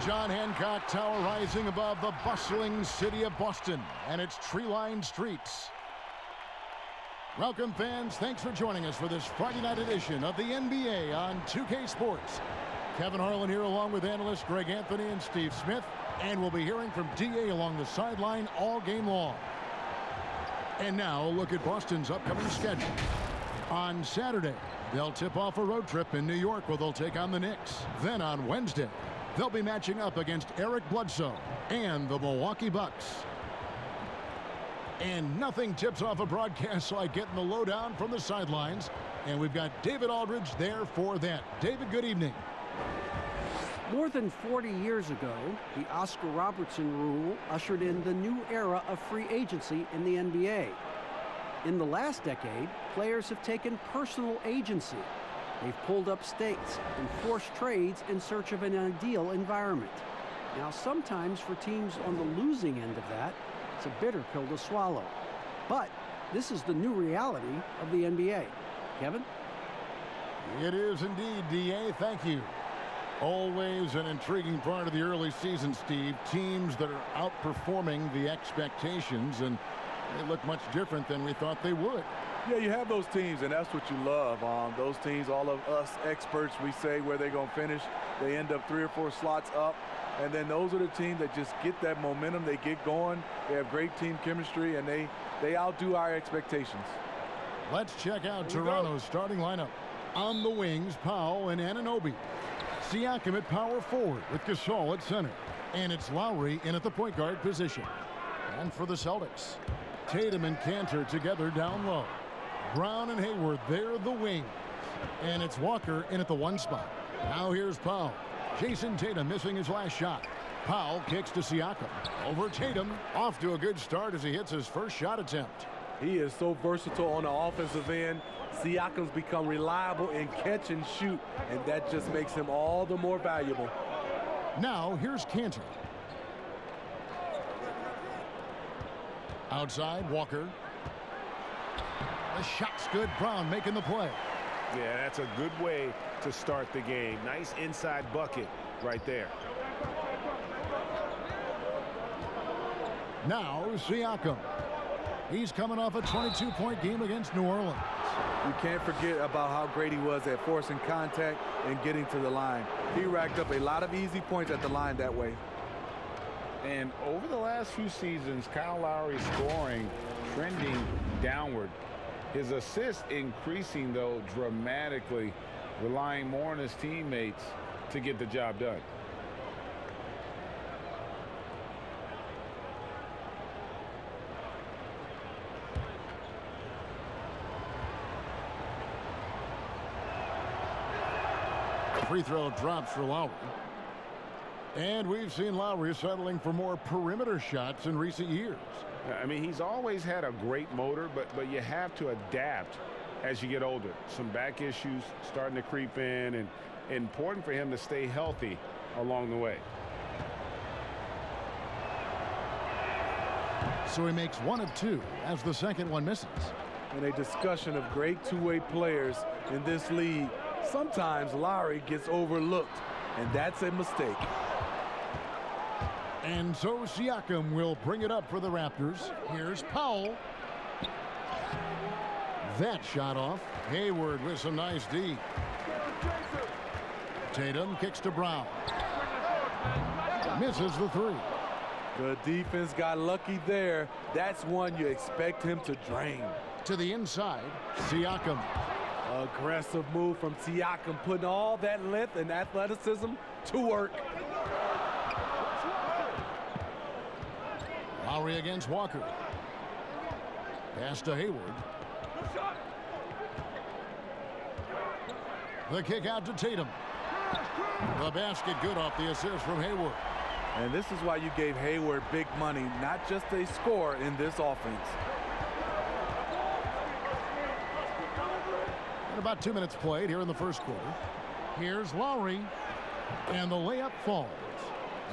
John Hancock Tower rising above the bustling city of Boston and its tree-lined streets. Welcome, fans. Thanks for joining us for this Friday night edition of the NBA on 2K Sports. Kevin Harlan here along with analysts Greg Anthony and Steve Smith, and we'll be hearing from DA along the sideline all game long. And now a look at Boston's upcoming schedule. On Saturday, they'll tip off a road trip in New York where they'll take on the Knicks. Then on Wednesday, they'll be matching up against Eric Bledsoe and the Milwaukee Bucks. And nothing tips off a broadcast like getting the lowdown from the sidelines. And we've got David Aldridge there for that. David, good evening. More than 40 years ago, the Oscar Robertson rule ushered in the new era of free agency in the NBA. In the last decade, players have taken personal agency. They've pulled up stakes and forced trades in search of an ideal environment. Now, sometimes for teams on the losing end of that, it's a bitter pill to swallow. But this is the new reality of the NBA. Kevin? It is indeed, DA. Thank you. Always an intriguing part of the early season, Steve. Teams that are outperforming the expectations, and they look much different than we thought they would. Yeah, you have those teams, and that's what you love. Those teams, all of us experts, we say where they're going to finish. They end up 3 or 4 slots up, and then those are the teams that just get that momentum. They get going. They have great team chemistry, and they outdo our expectations. Let's check out Toronto's starting lineup. On the wings, Powell and Anunoby. Siakam at power forward with Gasol at center. And it's Lowry in at the point guard position. And for the Celtics, Tatum and Cantor together down low. Brown and Hayward, they're the wings. And it's Walker in at the 1 spot. Now here's Powell. Jason Tatum missing his last shot. Powell kicks to Siakam. Over Tatum, off to a good start as he hits his first shot attempt. He is so versatile on the offensive end. Siakam's become reliable in catch and shoot, and that just makes him all the more valuable. Now here's Cantor. Outside, Walker. The shot's good. Brown making the play. Yeah, that's a good way to start the game. Nice inside bucket right there. Now Siakam. He's coming off a 22-point game against New Orleans. You can't forget about how great he was at forcing contact and getting to the line. He racked up a lot of easy points at the line that way. And over the last few seasons, Kyle Lowry's scoring trending downward. His assists increasing, though, dramatically, relying more on his teammates to get the job done. Free throw drops for Lowry. And we've seen Lowry settling for more perimeter shots in recent years. I mean, he's always had a great motor, but you have to adapt as you get older. Some back issues starting to creep in, and important for him to stay healthy along the way. So he makes 1 of 2 as the second one misses. In a discussion of great two-way players in this league, sometimes Lowry gets overlooked, and that's a mistake. And so Siakam will bring it up for the Raptors. Here's Powell. That shot off. Hayward with some nice D. Tatum kicks to Brown. Misses the 3. The defense got lucky there. That's one you expect him to drain. To the inside, Siakam. Aggressive move from Siakam, putting all that length and athleticism to work. Lowry against Walker. Pass to Hayward. The kick out to Tatum. The basket good off the assist from Hayward. And this is why you gave Hayward big money, not just a score in this offense. And about 2 minutes played here in the first quarter. Here's Lowry. And the layup falls.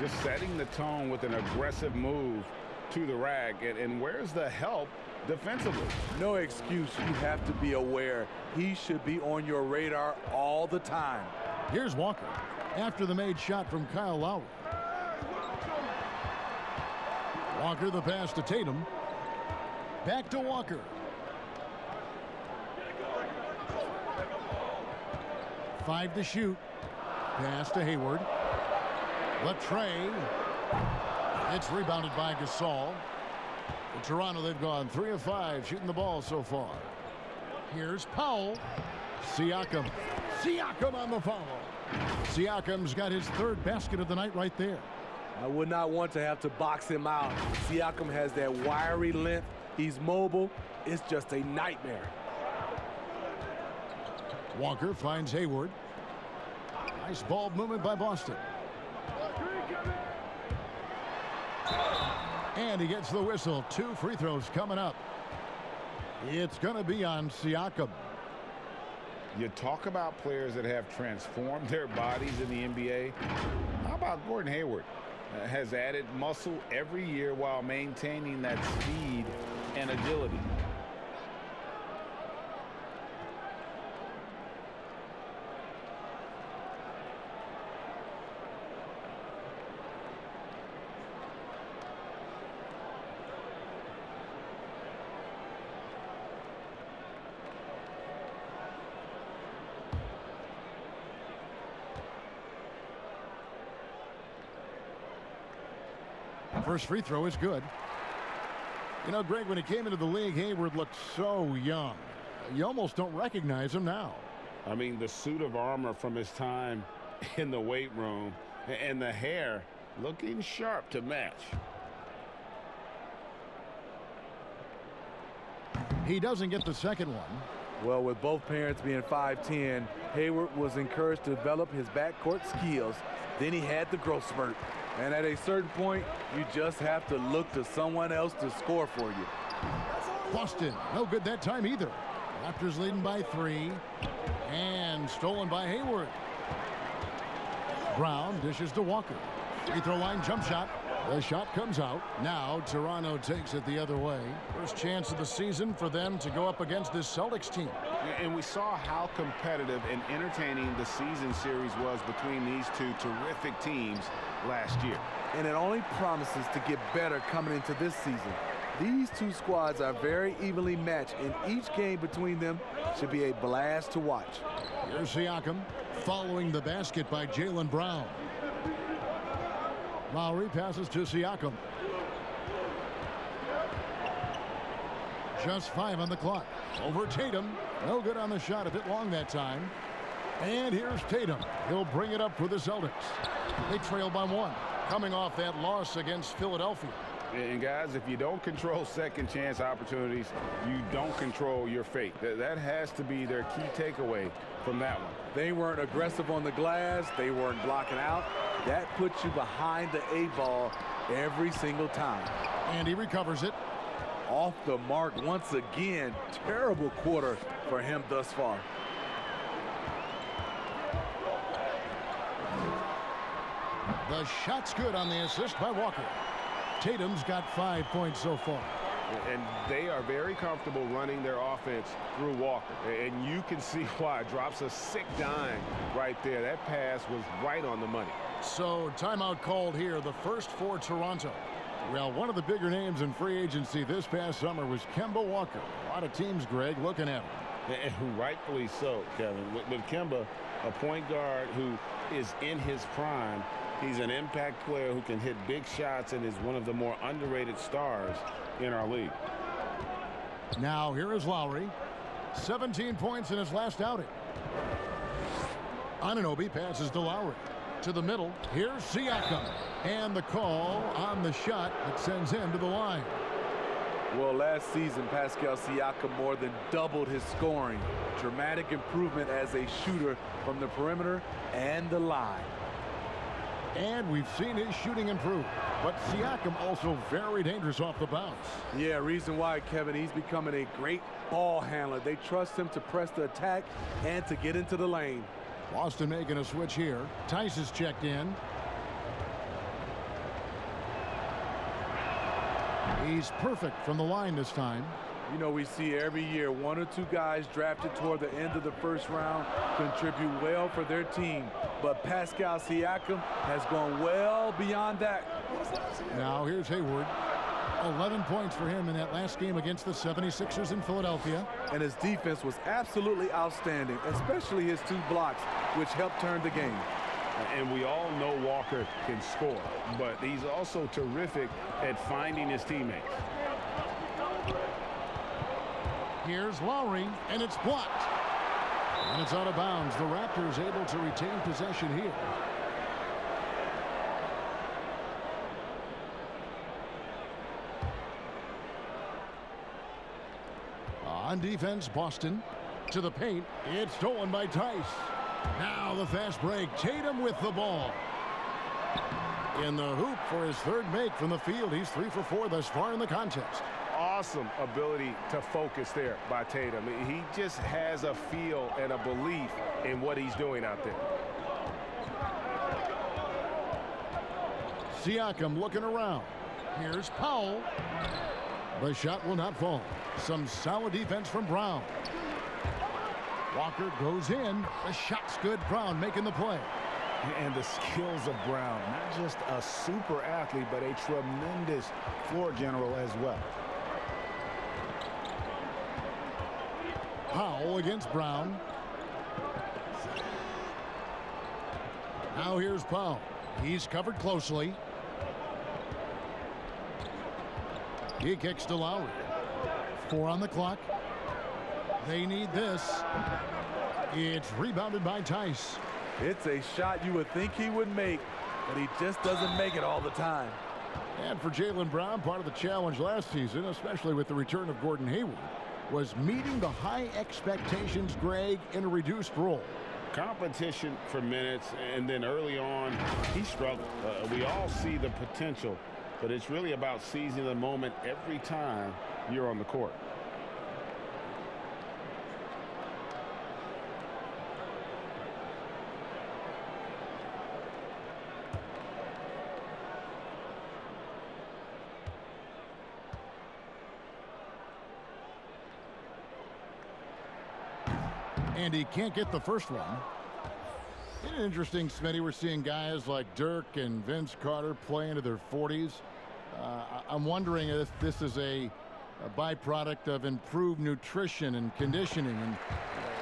Just setting the tone with an aggressive move to the rack. And where's the help defensively? No excuse. You have to be aware. He should be on your radar all the time. Here's Walker. after the made shot from Kyle Lowry. Walker the pass to Tatum. Back to Walker. Five to shoot. Pass to Hayward. Latrey. It's rebounded by Gasol. In Toronto, they've gone 3 of 5 shooting the ball so far. Here's Powell. Siakam. Siakam on the foul. Siakam's got his 3rd basket of the night right there. I would not want to have to box him out. Siakam has that wiry length. He's mobile. It's just a nightmare. Walker finds Hayward. Nice ball movement by Boston. And he gets the whistle. 2 free throws coming up. It's going to be on Siakam. You talk about players that have transformed their bodies in the NBA. How about Gordon Hayward? Has added muscle every year while maintaining that speed and agility. First free throw is good. You know, Greg, when he came into the league, Hayward looked so young. You almost don't recognize him now. I mean, the suit of armor from his time in the weight room and the hair looking sharp to match. He doesn't get the second one. Well, with both parents being 5'10", Hayward was encouraged to develop his backcourt skills. Then he had the growth spurt. And at a certain point, you just have to look to someone else to score for you. Boston, no good that time either. Raptors leading by 3. And stolen by Hayward. Brown dishes to Walker. Free throw line jump shot. The shot comes out. Now Toronto takes it the other way. First chance of the season for them to go up against this Celtics team. And we saw how competitive and entertaining the season series was between these two terrific teams last year. And it only promises to get better coming into this season. These two squads are very evenly matched, and each game between them should be a blast to watch. Here's Siakam following the basket by Jaylen Brown. Lowry passes to Siakam. Just 5 on the clock. Over Tatum. No good on the shot, a bit long that time. And here's Tatum. He'll bring it up for the Celtics. They trail by 1, coming off that loss against Philadelphia. And guys, if you don't control second chance opportunities, you don't control your fate. That has to be their key takeaway from that one. They weren't aggressive on the glass. They weren't blocking out. That puts you behind the 8-ball every single time. And he recovers it. Off the mark once again. Terrible quarter for him thus far. The shot's good on the assist by Walker. Tatum's got 5 points so far. And they are very comfortable running their offense through Walker. And you can see why. Drops a sick dime right there. That pass was right on the money. So timeout called here, the first for Toronto. Well, one of the bigger names in free agency this past summer was Kemba Walker. A lot of teams, Greg, looking at him. And rightfully so, Kevin. With Kemba, a point guard who is in his prime, he's an impact player who can hit big shots and is one of the more underrated stars in our league. Now here is Lowry. 17 points in his last outing. Anunoby passes to Lowry. To the middle. Here's Siakam. And the call on the shot that sends him to the line. Well, last season, Pascal Siakam more than doubled his scoring. Dramatic improvement as a shooter from the perimeter and the line. And we've seen his shooting improve. But Siakam also very dangerous off the bounce. Yeah, reason why, Kevin, he's becoming a great ball handler. They trust him to press the attack and to get into the lane. Boston making a switch here. Tice is checked in. He's perfect from the line this time. You know, we see every year 1 or 2 guys drafted toward the end of the first round contribute well for their team. But Pascal Siakam has gone well beyond that. Now here's Hayward. 11 points for him in that last game against the 76ers in Philadelphia. And his defense was absolutely outstanding, especially his 2 blocks, which helped turn the game. And we all know Walker can score, but he's also terrific at finding his teammates. Here's Lowry, and it's blocked. And it's out of bounds. The Raptors able to retain possession here. On defense, Boston to the paint. It's stolen by Tice. Now the fast break. Tatum with the ball. In the hoop for his 3rd make from the field. He's 3 for 4 thus far in the contest. Awesome ability to focus there by Tatum. He just has a feel and a belief in what he's doing out there. Siakam looking around. Here's Powell. The shot will not fall. Some solid defense from Brown. Walker goes in. The shot's good. Brown making the play. And the skills of Brown. Not just a super athlete, but a tremendous floor general as well. Powell against Brown. Now here's Powell. He's covered closely. He kicks to Lowry. 4 on the clock. They need this. It's rebounded by Tice. It's a shot you would think he would make, but he just doesn't make it all the time. And for Jaylen Brown, part of the challenge last season, especially with the return of Gordon Hayward, was meeting the high expectations, Greg, in a reduced role. Competition for minutes, and then early on, he struggled. We all see the potential, but it's really about seizing the moment every time you're on the court. And he can't get the first one. Isn't it interesting, Smitty, we're seeing guys like Dirk and Vince Carter play into their 40s. I'm wondering if this is a byproduct of improved nutrition and conditioning, and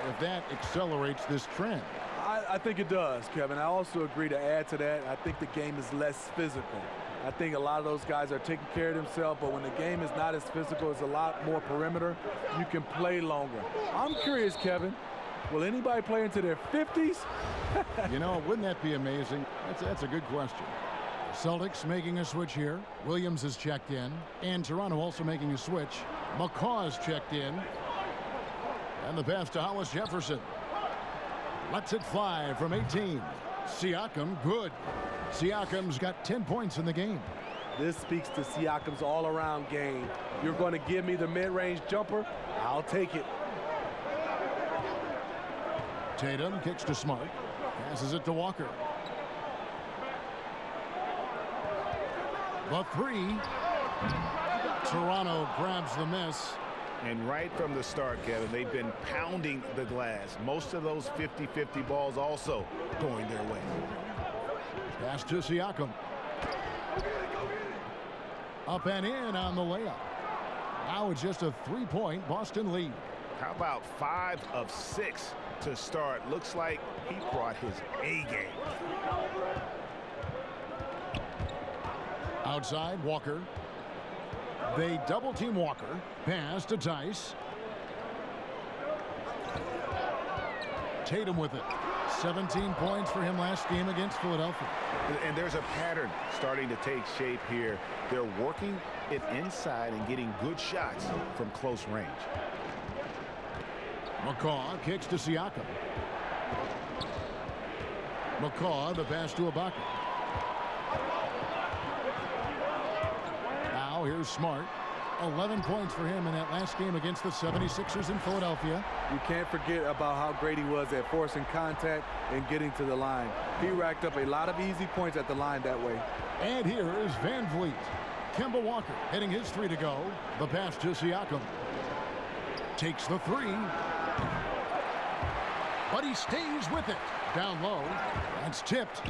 if that accelerates this trend. I think it does, Kevin. I also agree to add to that. I think the game is less physical. I think a lot of those guys are taking care of themselves, but when the game is not as physical, it's a lot more perimeter. You can play longer. I'm curious, Kevin. Will anybody play into their 50s? You know, wouldn't that be amazing? That's a good question. Celtics making a switch here. Williams has checked in. And Toronto also making a switch. McCaw's checked in. And the pass to Hollis Jefferson. Lets it fly from 18. Siakam, good. Siakam's got 10 points in the game. This speaks to Siakam's all-around game. You're going to give me the mid-range jumper? I'll take it. Tatum kicks to Smart. Passes it to Walker. The 3. Toronto grabs the miss. And right from the start, Kevin, they've been pounding the glass. Most of those 50-50 balls also going their way. Pass to Siakam. Up and in on the layup. Now it's just a 3-point Boston lead. How about 5 of 6 to start? Looks like he brought his A game. Outside, Walker. They double-team Walker. Pass to Tice. Tatum with it. 17 points for him last game against Philadelphia. And there's a pattern starting to take shape here. They're working it inside and getting good shots from close range. McCaw kicks to Siakam. McCaw, the pass to Ibaka. Now here's Smart. 11 points for him in that last game against the 76ers in Philadelphia. You can't forget about how great he was at forcing contact and getting to the line. He racked up a lot of easy points at the line that way. And here is Van Vliet. Kemba Walker hitting his 3 to go. The pass to Siakam. Takes the three. But he stays with it. Down low. That's tipped.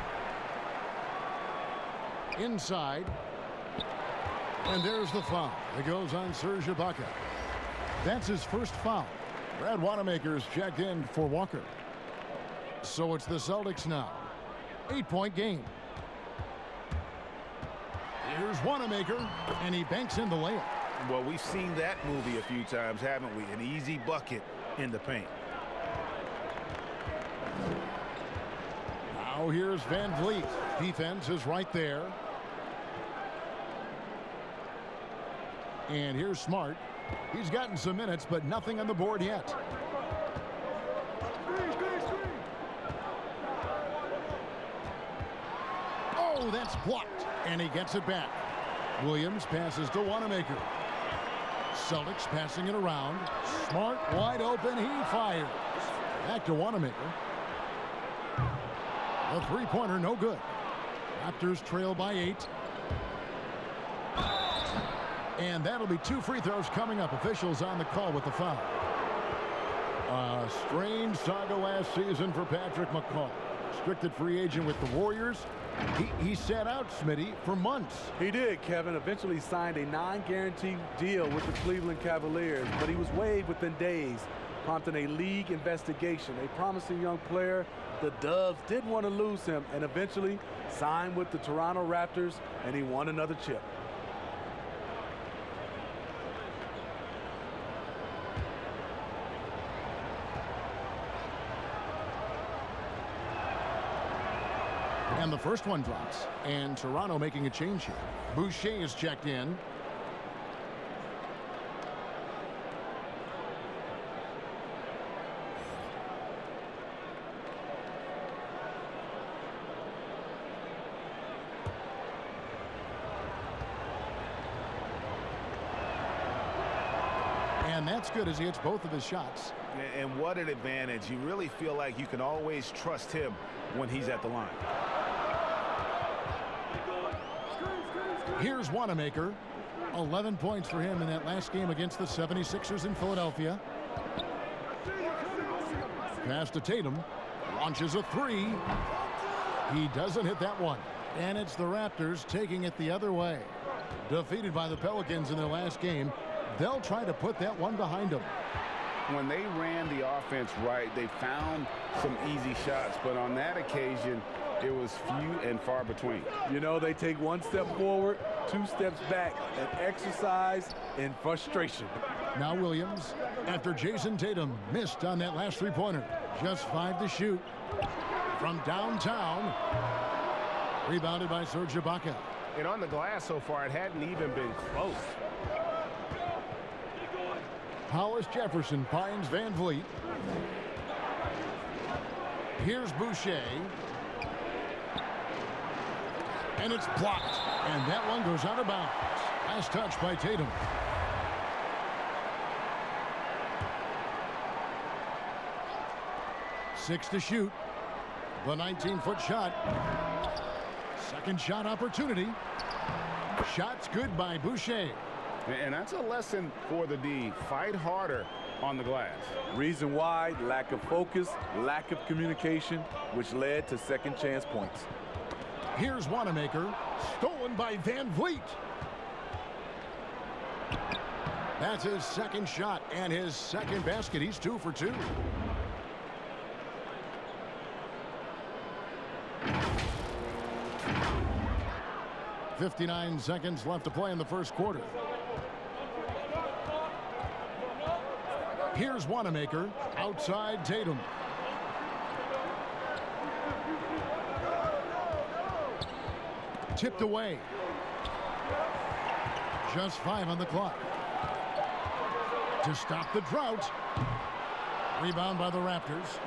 Inside. And there's the foul. It goes on Serge Ibaka. That's his first foul. Brad Wanamaker's checked in for Walker. So it's the Celtics now. 8-point game. Here's Wanamaker, and he banks in the layup. Well, we've seen that movie a few times, haven't we? An easy bucket in the paint. Now here's Van Vliet. Defense is right there. And here's Smart. He's gotten some minutes, but nothing on the board yet. Oh, that's blocked. And he gets it back. Williams passes to Wanamaker. Celtics passing it around. Smart wide open. He fires. Back to Wanamaker. The three-pointer no good. Raptors trail by 8. And that'll be 2 free throws coming up. Officials on the call with the foul. A strange saga last season for Patrick McCaw. Restricted free agent with the Warriors. He sat out, Smitty, for months. He did, Kevin. Eventually signed a non-guaranteed deal with the Cleveland Cavaliers, but he was waived within days, prompting a league investigation. A promising young player, the Dubs did want to lose him and eventually signed with the Toronto Raptors, and he won another chip. And the first one drops. And Toronto making a change here. Boucher is checked in. And that's good as he hits both of his shots. And what an advantage. You really feel like you can always trust him when he's at the line. Here's Wanamaker. 11 points for him in that last game against the 76ers in Philadelphia. Pass to Tatum. Launches a three. He doesn't hit that one. And it's the Raptors taking it the other way. Defeated by the Pelicans in their last game. They'll try to put that one behind them. When they ran the offense right, they found some easy shots. But on that occasion, it was few and far between. You know, they take 1 step forward, 2 steps back, and exercise in frustration. Now Williams, after Jason Tatum missed on that last three-pointer. Just 5 to shoot. From downtown. Rebounded by Serge Ibaka. And on the glass so far, it hadn't even been close. Hollis Jefferson finds Van Vliet. Here's Boucher. And it's blocked. And that one goes out of bounds. Last touch by Tatum. Six to shoot. The 19-foot shot. Second shot opportunity. Shots good by Boucher. And that's a lesson for the D. Fight harder on the glass. Reason why: lack of focus, lack of communication, which led to second chance points. Here's Wanamaker. Stolen by Van Vliet. That's his second shot and his second basket. He's 2 for 2. .59 seconds left to play in the first quarter. Here's Wanamaker. Outside Tatum. Tipped away. Just 5 on the clock. To stop the drought. Rebound by the Raptors.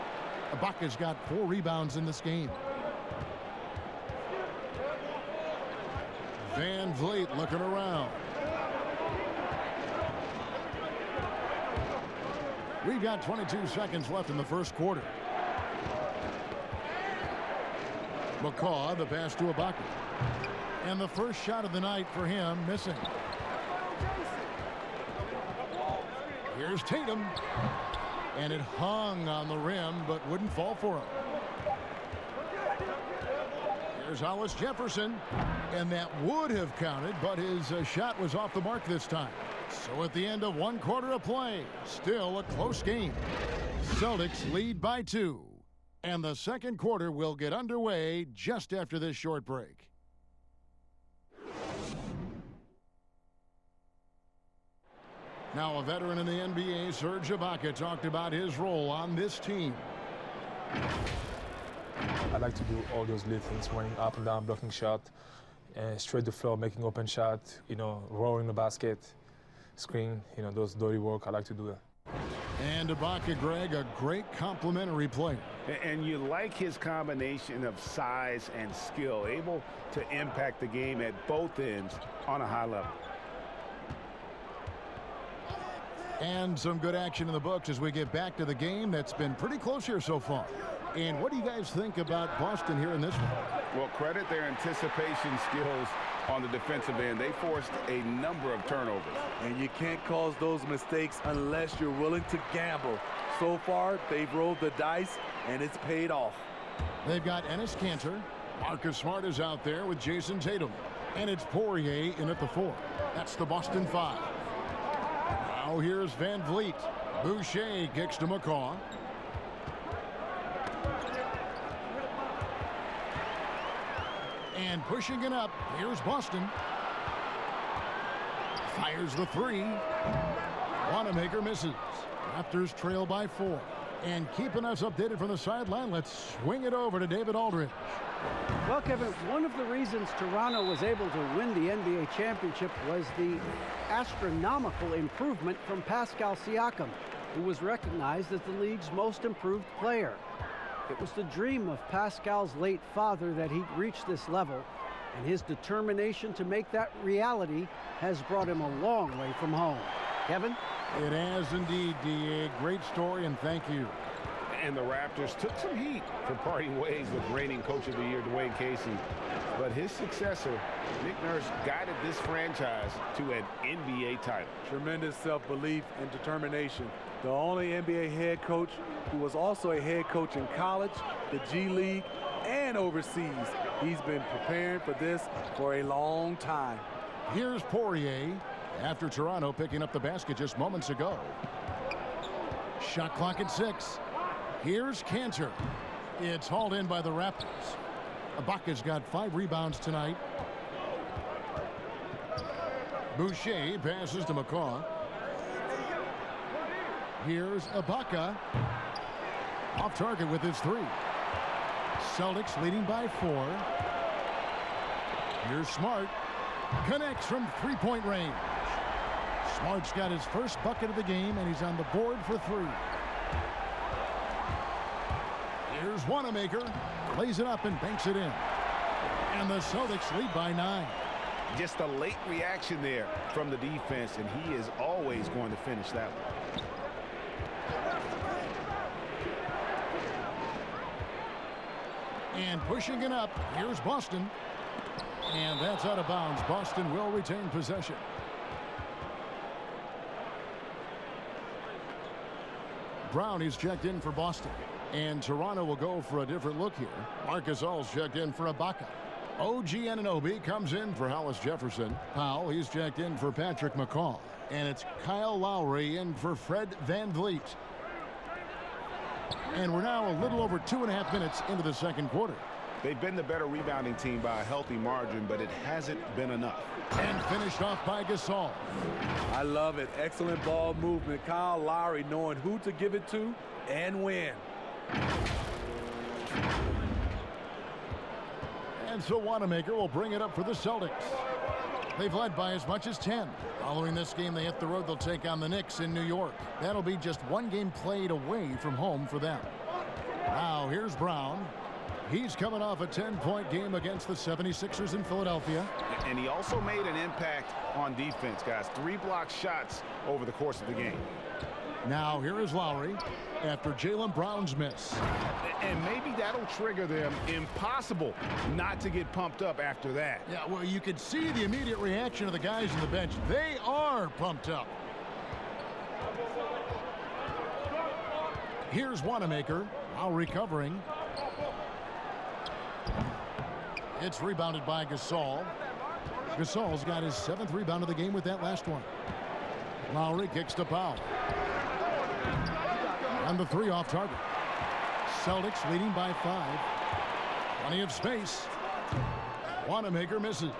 Ibaka's got 4 rebounds in this game. Van Vliet looking around. We've got 22 seconds left in the first quarter. McCaw, the pass to Ibaka. And the first shot of the night for him, missing. Here's Tatum. And it hung on the rim, but wouldn't fall for him. Here's Hollis Jefferson. And that would have counted, but his shot was off the mark this time. So at the end of 1 quarter of play, still a close game. Celtics lead by 2. And the second quarter will get underway just after this short break. Now a veteran in the NBA, Serge Ibaka, talked about his role on this team. I like to do all those little things, running up and down, blocking shot, straight to floor, making open shot, rolling the basket, screen, those dirty work. I like to do that. And Ibaka, Greg, a great complimentary player. And you like his combination of size and skill, able to impact the game at both ends on a high level. And some good action in the books as we get back to the game that's been pretty close here so far. And what do you guys think about Boston here in this one? Well, credit their anticipation skills on the defensive end. They forced a number of turnovers. And you can't cause those mistakes unless you're willing to gamble. So far, they've rolled the dice, and it's paid off. They've got Enes Kanter. Marcus Smart is out there with Jason Tatum. And it's Poirier in at the 4. That's the Boston 5. Now here's Van Vliet. Boucher kicks to McCaw. And pushing it up, here's Boston. Fires the 3. Wanamaker misses. Raptors trail by 4. And keeping us updated from the sideline, let's swing it over to David Aldridge. Well, Kevin, one of the reasons Toronto was able to win the NBA championship was the astronomical improvement from Pascal Siakam, who was recognized as the league's most improved player. It was the dream of Pascal's late father that he'd reach this level, and his determination to make that reality has brought him a long way from home. Kevin? It has indeed, D.A. Great story, and thank you. And the Raptors took some heat for parting ways with reigning Coach of the Year Dwayne Casey. But his successor, Nick Nurse, guided this franchise to an NBA title. Tremendous self-belief and determination. The only NBA head coach who was also a head coach in college, the G League, and overseas. He's been preparing for this for a long time. Here's Poirier after Toronto picking up the basket just moments ago. Shot clock at 6. Here's Kanter. It's hauled in by the Raptors. Ibaka's got 5 rebounds tonight. Boucher passes to McCaw. Here's Ibaka. Off target with his 3. Celtics leading by 4. Here's Smart. Connects from 3-point range. Smart's got his first bucket of the game, and he's on the board for 3. Here's Wanamaker. Lays it up and banks it in. And the Celtics lead by 9. Just a late reaction there from the defense, and he is always going to finish that one. And pushing it up, here's Boston. And that's out of bounds. Boston will retain possession. Brown is checked in for Boston. And Toronto will go for a different look here. Marcus All's checked in for Ibaka. OG Anunoby comes in for Hollis Jefferson. Powell, he's checked in for Patrick McCaw. And it's Kyle Lowry in for Fred Van Vliet. And we're now a little over 2.5 minutes into the second quarter. They've been the better rebounding team by a healthy margin, but it hasn't been enough. And finished off by Gasol. I love it. Excellent ball movement. Kyle Lowry knowing who to give it to and when. And so Wanamaker will bring it up for the Celtics. They've led by as much as 10. Following this game, they hit the road. They'll take on the Knicks in New York. That'll be just 1 game played away from home for them. Now here's Brown. He's coming off a 10-point game against the 76ers in Philadelphia. And he also made an impact on defense, guys. 3 block shots over the course of the game. Now here is Lowry after Jaylen Brown's miss. And maybe that'll trigger them. Impossible not to get pumped up after that. Yeah, well, you could see the immediate reaction of the guys on the bench. They are pumped up. Here's Wanamaker, now recovering. It's rebounded by Gasol. Gasol's got his 7th rebound of the game with that last one. Lowry kicks to Powell. And the 3 off target. Celtics leading by 5. Plenty of space. Wanamaker misses.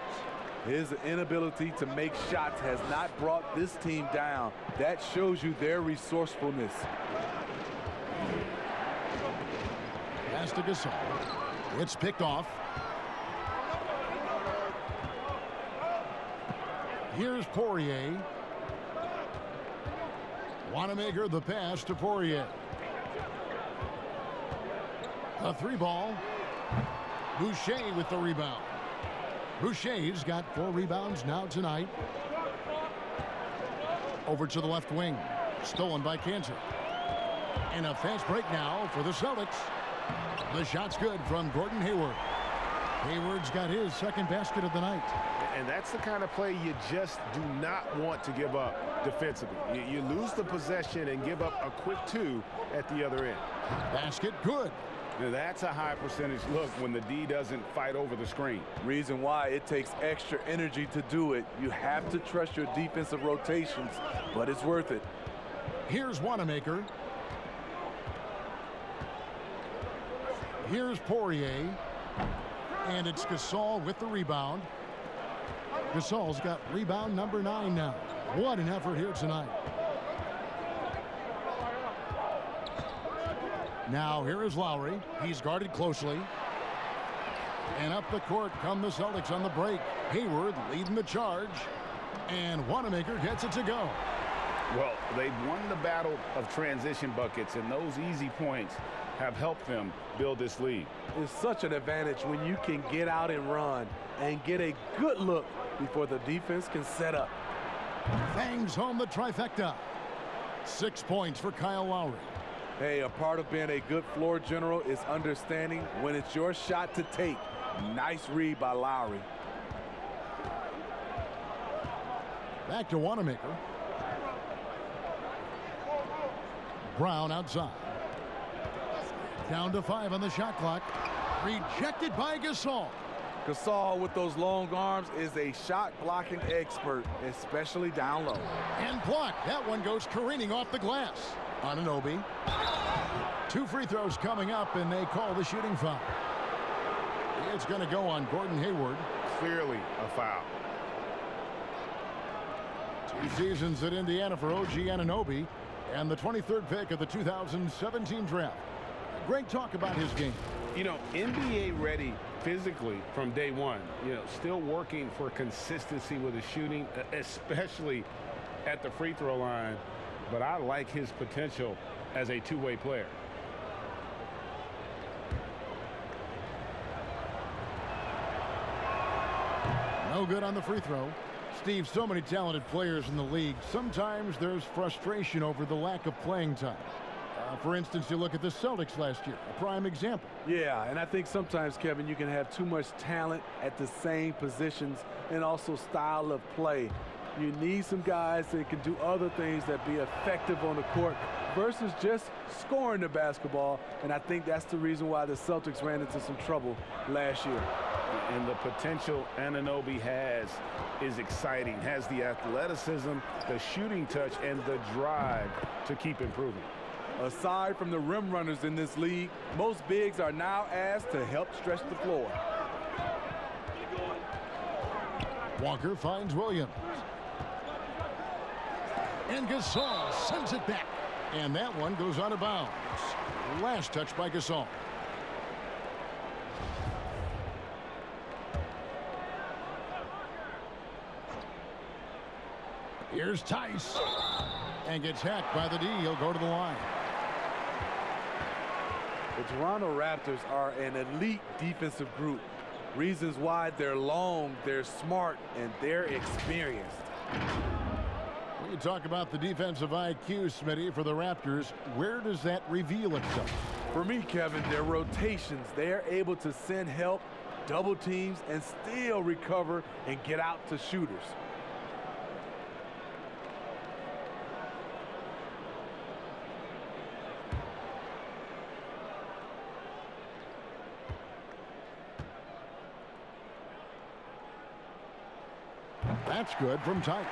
His inability to make shots has not brought this team down. That shows you their resourcefulness. Pass to Gasol. It's picked off. Here's Poirier. Wanamaker the pass to Poirier. A 3-ball. Boucher with the rebound. Boucher's got 4 rebounds now tonight. Over to the left wing. Stolen by Cantor. And a fast break now for the Celtics. The shot's good from Gordon Hayward. Hayward's got his 2nd basket of the night. And that's the kind of play you just do not want to give up defensively. You lose the possession and give up a quick 2 at the other end. Basket good. Now that's a high percentage look when the D doesn't fight over the screen. Reason why it takes extra energy to do it. You have to trust your defensive rotations, but it's worth it. Here's Wanamaker. Here's Poirier. And it's Gasol with the rebound. Gasol's got rebound number 9 now. What an effort here tonight. Now here is Lowry. He's guarded closely. And up the court come the Celtics on the break. Hayward leading the charge. And Wanamaker gets it to go. Well, they've won the battle of transition buckets, and those easy points have helped them build this lead. It's such an advantage when you can get out and run and get a good look before the defense can set up. Bangs home the trifecta. 6 points for Kyle Lowry. Hey, a part of being a good floor general is understanding when it's your shot to take. Nice read by Lowry. Back to Wanamaker. Brown outside. Down to 5 on the shot clock. Rejected by Gasol. Gasol with those long arms is a shot blocking expert, especially down low. And blocked. That one goes careening off the glass. Anunoby. 2 free throws coming up, and they call the shooting foul. It's going to go on Gordon Hayward. Clearly a foul. 2 seasons at Indiana for OG Anunoby, and the 23rd pick of the 2017 draft. Great talk about his game. You know, NBA ready physically from day one. You know, still working for consistency with his shooting, especially at the free throw line. But I like his potential as a two-way player. No good on the free throw. Steve, so many talented players in the league. Sometimes there's frustration over the lack of playing time. For instance, you look at the Celtics last year, a prime example. Yeah, and I think sometimes, Kevin, you can have too much talent at the same positions and also style of play. You need some guys that can do other things that be effective on the court versus just scoring the basketball. And I think that's the reason why the Celtics ran into some trouble last year. And the potential Anunoby has is exciting. Has the athleticism, the shooting touch, and the drive to keep improving. Aside from the rim runners in this league, most bigs are now asked to help stretch the floor. Walker finds Williams. And Gasol sends it back. And that one goes out of bounds. Last touch by Gasol. Here's Tice. And gets hacked by the D. He'll go to the line. The Toronto Raptors are an elite defensive group. Reasons why they're long, they're smart, and they're experienced. When you talk about the defensive IQ, Smitty, for the Raptors, where does that reveal itself? For me, Kevin, their rotations. They're able to send help, double teams, and still recover and get out to shooters. That's good from Tice.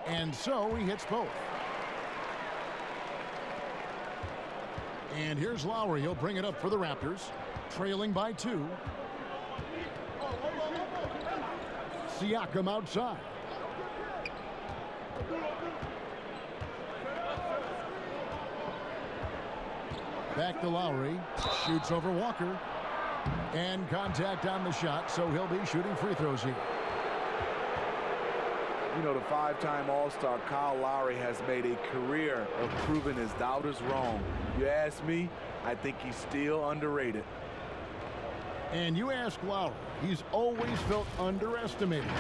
And so he hits both. And here's Lowry. He'll bring it up for the Raptors, trailing by 2. Siakam outside. Back to Lowry. Shoots over Walker. And contact on the shot, so he'll be shooting free throws here. You know, the 5-time All-Star Kyle Lowry has made a career of proving his doubters wrong. You ask me, I think he's still underrated. And you ask Lowry, he's always felt underestimated.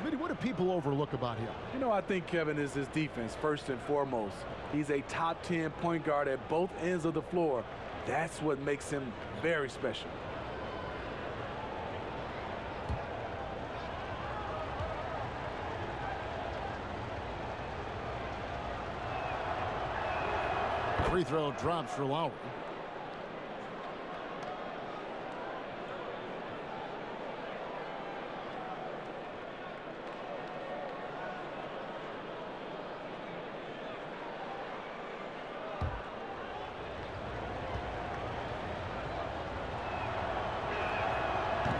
Smitty, what do people overlook about him? You know, I think, Kevin, is his defense, first and foremost. He's a top 10 point guard at both ends of the floor. That's what makes him very special. Free throw drops for Lowry.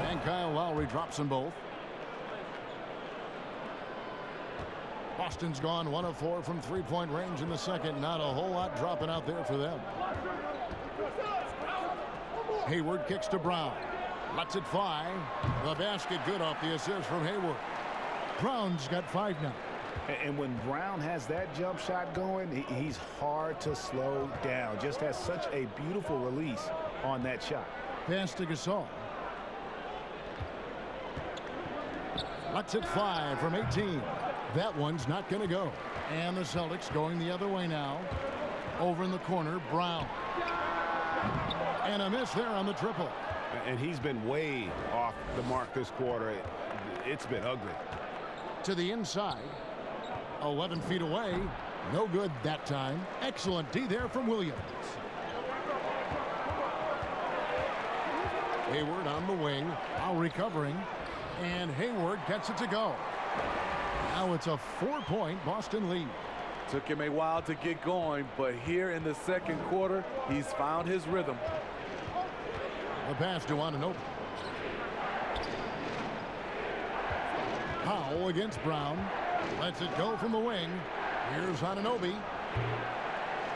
And Kyle Lowry drops them both. Boston's gone 1 of 4 from three-point range in the second. Not a whole lot dropping out there for them. Hayward kicks to Brown. Lets it fly. The basket good off the assist from Hayward. Brown's got 5 now. And when Brown has that jump shot going, he's hard to slow down. Just has such a beautiful release on that shot. Pass to Gasol. Lets it fly from 18. That one's not going to go. And the Celtics going the other way now. Over in the corner, Brown. And a miss there on the triple. And he's been way off the mark this quarter. It's been ugly. To the inside. 11 feet away. No good that time. Excellent D there from Williams. Hayward on the wing. Now recovering. And Hayward gets it to go. Now it's a 4-point Boston lead. Took him a while to get going, but here in the second quarter, he's found his rhythm. The pass to Anunoby. Powell against Brown. Lets it go from the wing. Here's Anunoby.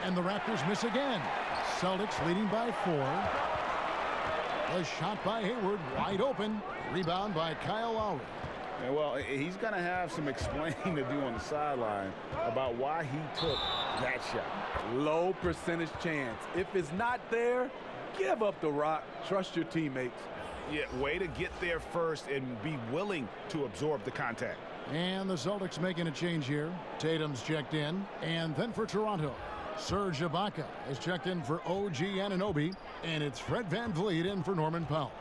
And the Raptors miss again. Celtics leading by 4. A shot by Hayward, wide open. Rebound by Kyle Lowry. Yeah, well, he's going to have some explaining to do on the sideline about why he took that shot. Low percentage chance. If it's not there, give up the rock. Trust your teammates. Yeah, way to get there first and be willing to absorb the contact. And the Celtics making a change here. Tatum's checked in. And then for Toronto, Serge Ibaka is checked in for OG Anunoby. And it's Fred VanVleet in for Norman Powell.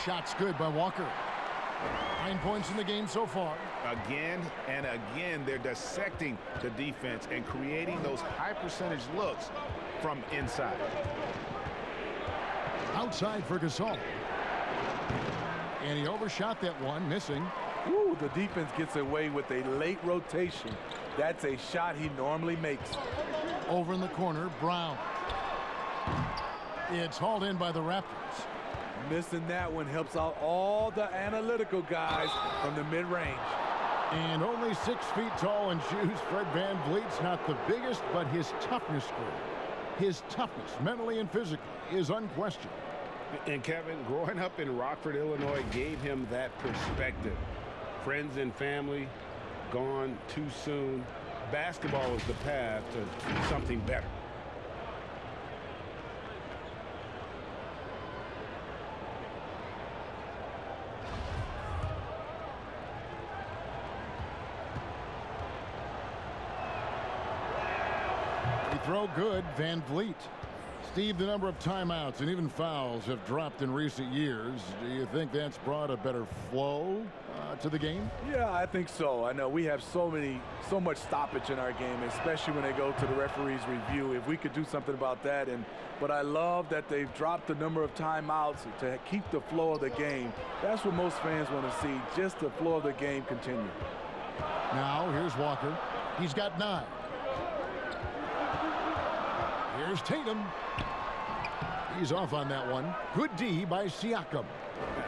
Shot's good by Walker. 9 points in the game so far. Again and again, they're dissecting the defense and creating those high percentage looks from inside. Outside for Gasol. And he overshot that one, missing. Ooh, the defense gets away with a late rotation. That's a shot he normally makes. Over in the corner, Brown. It's hauled in by the Raptors. Missing that one helps out all the analytical guys from the mid-range. And only 6 feet tall in shoes, Fred VanVleet's not the biggest, but his toughness score. His toughness, mentally and physically, is unquestioned. And Kevin, growing up in Rockford, Illinois, gave him that perspective. Friends and family gone too soon. Basketball is the path to something better. Throw good, VanVleet. Steve, the number of timeouts and even fouls have dropped in recent years. Do you think that's brought a better flow to the game? Yeah, I think so. I know we have so much stoppage in our game, especially when they go to the referee's review. If we could do something about that, but I love that they've dropped the number of timeouts to keep the flow of the game. That's what most fans want to see, just the flow of the game continue. Now, here's Walker. He's got 9. Here's Tatum. He's off on that one. Good D by Siakam.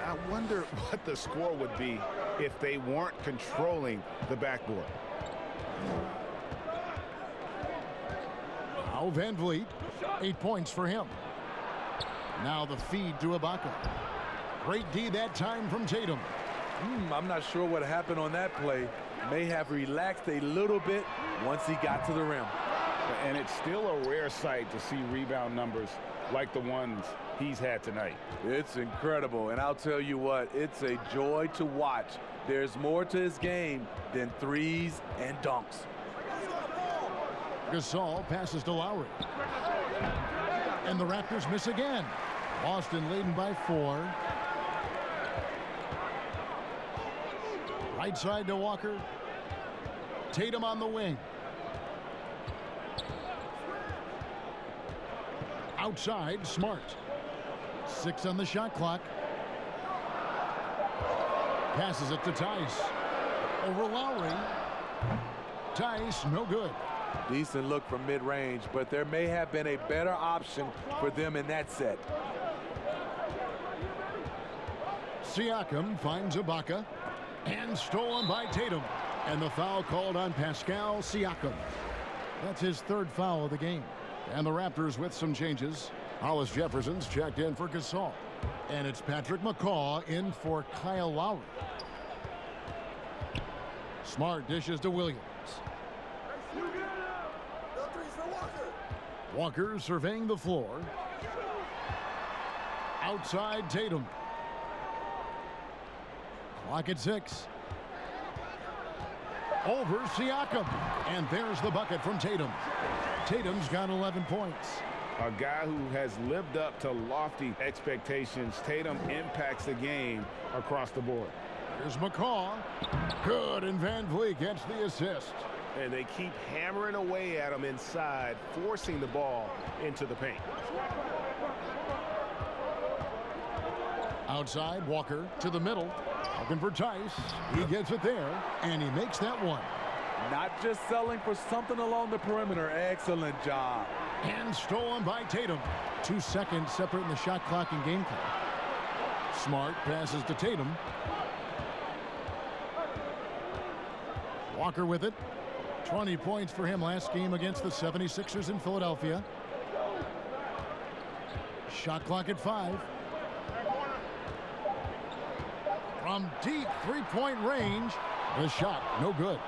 I wonder what the score would be if they weren't controlling the backboard. Now Van Vliet, 8 points for him. Now the feed to Ibaka. Great D that time from Tatum. I'm not sure what happened on that play. May have relaxed a little bit once he got to the rim. And it's still a rare sight to see rebound numbers like the ones he's had tonight. It's incredible, and I'll tell you what, it's a joy to watch. There's more to his game than threes and dunks. Gasol passes to Lowry. And the Raptors miss again. Boston leading by 4. Right side to Walker. Tatum on the wing. Outside, Smart. 6 on the shot clock. Passes it to Tice. Over Lowry. Tice, no good. Decent look from mid-range, but there may have been a better option for them in that set. Siakam finds Ibaka. And stolen by Tatum. And the foul called on Pascal Siakam. That's his 3rd foul of the game. And the Raptors with some changes. Hollis Jefferson's checked in for Gasol. And it's Patrick McCaw in for Kyle Lowry. Smart dishes to Williams. Walker surveying the floor. Outside Tatum. Clock at 6. Over Siakam. And there's the bucket from Tatum. Tatum's got 11 points. A guy who has lived up to lofty expectations. Tatum impacts the game across the board. Here's McCaw. Good, and Van Vliet gets the assist. And they keep hammering away at him inside, forcing the ball into the paint. Outside, Walker to the middle. Looking for Tice. He gets it there, and he makes that one. Not just selling for something along the perimeter. Excellent job. And stolen by Tatum. 2 seconds separating the shot clock and game clock. Smart passes to Tatum. Walker with it. 20 points for him last game against the 76ers in Philadelphia. Shot clock at 5. From deep 3-point range. The shot, no good.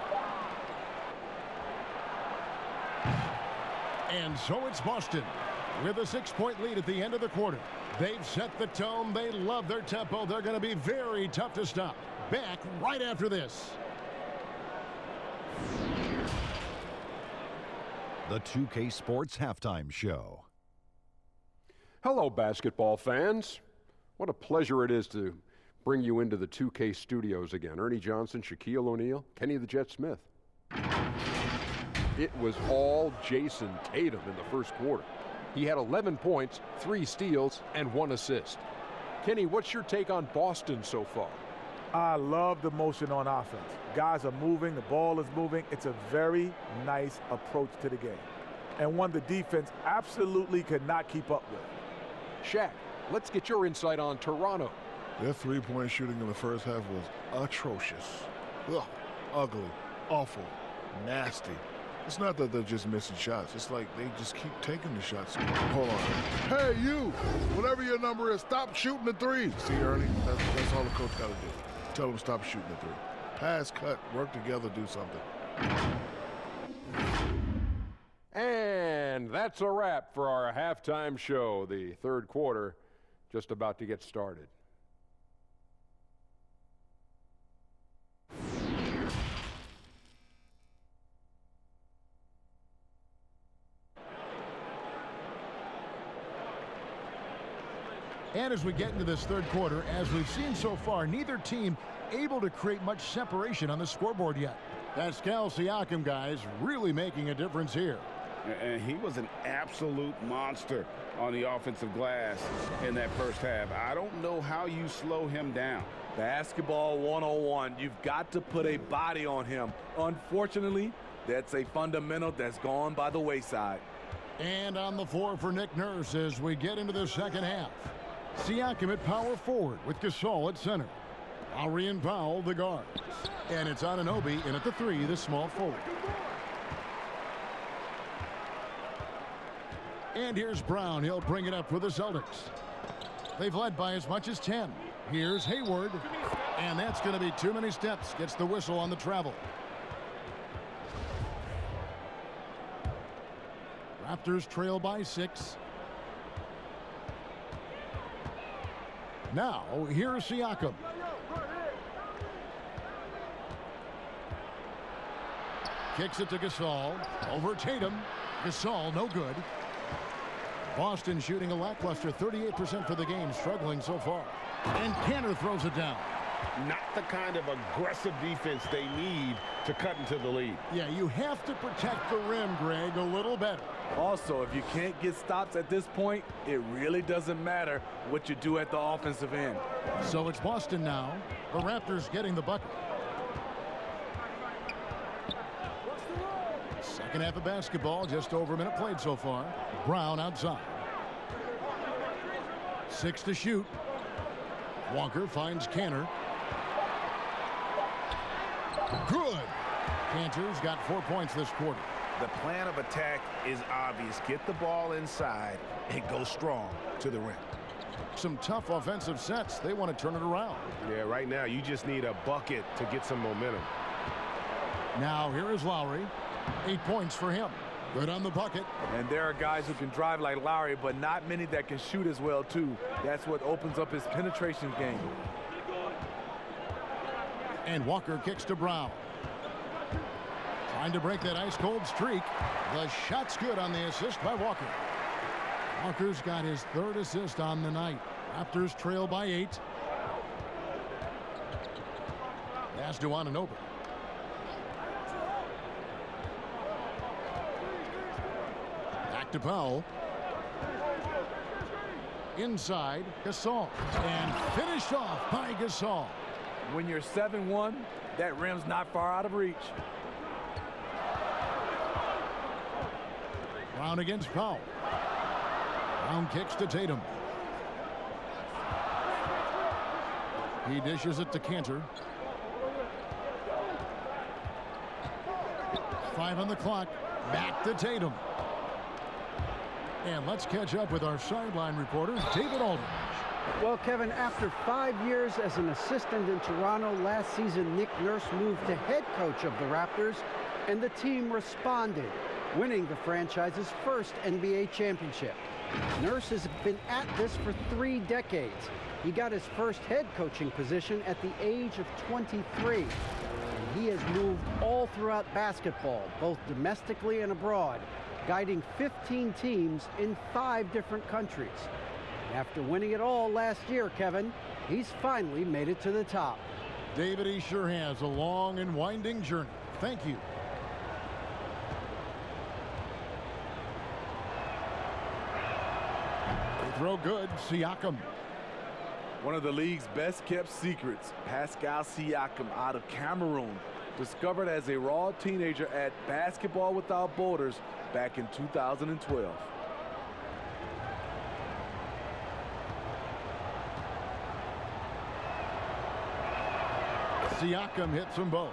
And so it's Boston with a 6-point lead at the end of the quarter. They've set the tone. They love their tempo. They're going to be very tough to stop. Back right after this. The 2K Sports Halftime Show. Hello, basketball fans. What a pleasure it is to bring you into the 2K studios again. Ernie Johnson, Shaquille O'Neal, Kenny the Jet Smith. It was all Jason Tatum in the first quarter. He had 11 points, 3 steals, and 1 assist. Kenny, what's your take on Boston so far? I love the motion on offense. Guys are moving, the ball is moving. It's a very nice approach to the game. And one the defense absolutely could not keep up with. Shaq, let's get your insight on Toronto. Their three-point shooting in the first half was atrocious. Ugh, ugly, awful, nasty. It's not that they're just missing shots. It's like they just keep taking the shots. Hold on. Hey, you! Whatever your number is, stop shooting the three. See, Ernie, that's all the coach got to do. Tell them stop shooting the three. Pass, cut, work together, do something. And that's a wrap for our halftime show. The third quarter just about to get started. And as we get into this third quarter, as we've seen so far, neither team able to create much separation on the scoreboard yet. Pascal Siakam, guys, really making a difference here. And he was an absolute monster on the offensive glass in that first half. I don't know how you slow him down. Basketball 101. You've got to put a body on him. Unfortunately, that's a fundamental that's gone by the wayside. And on the floor for Nick Nurse as we get into the second half. Siakam at power forward with Gasol at center. Lowry and Powell, the guards. And it's Anunoby in at the 3, the small forward. And here's Brown. He'll bring it up for the Celtics. They've led by as much as 10. Here's Hayward. And that's going to be too many steps. Gets the whistle on the travel. Raptors trail by 6. Now, here's Siakam. Kicks it to Gasol. Over Tatum. Gasol, no good. Boston shooting a lackluster 38% for the game, struggling so far. And Kanter throws it down. Not the kind of aggressive defense they need to cut into the lead. Yeah, you have to protect the rim, Greg, a little better. Also, if you can't get stops at this point, it really doesn't matter what you do at the offensive end. So it's Boston now. The Raptors getting the bucket. Second half of basketball, just over a minute played so far. Brown outside. 6 to shoot. Walker finds Kanter. Good. Kanter's got 4 points this quarter. The plan of attack is obvious. Get the ball inside and go strong to the rim. Some tough offensive sets. They want to turn it around. Yeah, right now you just need a bucket to get some momentum. Now here is Lowry. 8 points for him. Good on the bucket. And there are guys who can drive like Lowry, but not many that can shoot as well, too. That's what opens up his penetration game. And Walker kicks to Brown. Trying to break that ice-cold streak. The shot's good on the assist by Walker. Walker's got his 3rd assist on the night. Raptors trail by 8. Pass to Anunoby. Back to Powell. Inside, Gasol. And finished off by Gasol. When you're 7-1, that rim's not far out of reach. Brown against Powell. Brown kicks to Tatum. He dishes it to Kanter. 5 on the clock. Back to Tatum. And let's catch up with our sideline reporter, David Aldridge. Well, Kevin, after 5 years as an assistant in Toronto, last season Nick Nurse moved to head coach of the Raptors, and the team responded, winning the franchise's first NBA championship. Nurse has been at this for 3 decades. He got his first head coaching position at the age of 23. And he has moved all throughout basketball, both domestically and abroad, guiding 15 teams in 5 different countries. After winning it all last year, Kevin, he's finally made it to the top. David, he sure has a long and winding journey. Thank you. Throw good, Siakam. One of the league's best kept secrets, Pascal Siakam out of Cameroon, discovered as a raw teenager at Basketball Without Borders back in 2012. Siakam hits them both.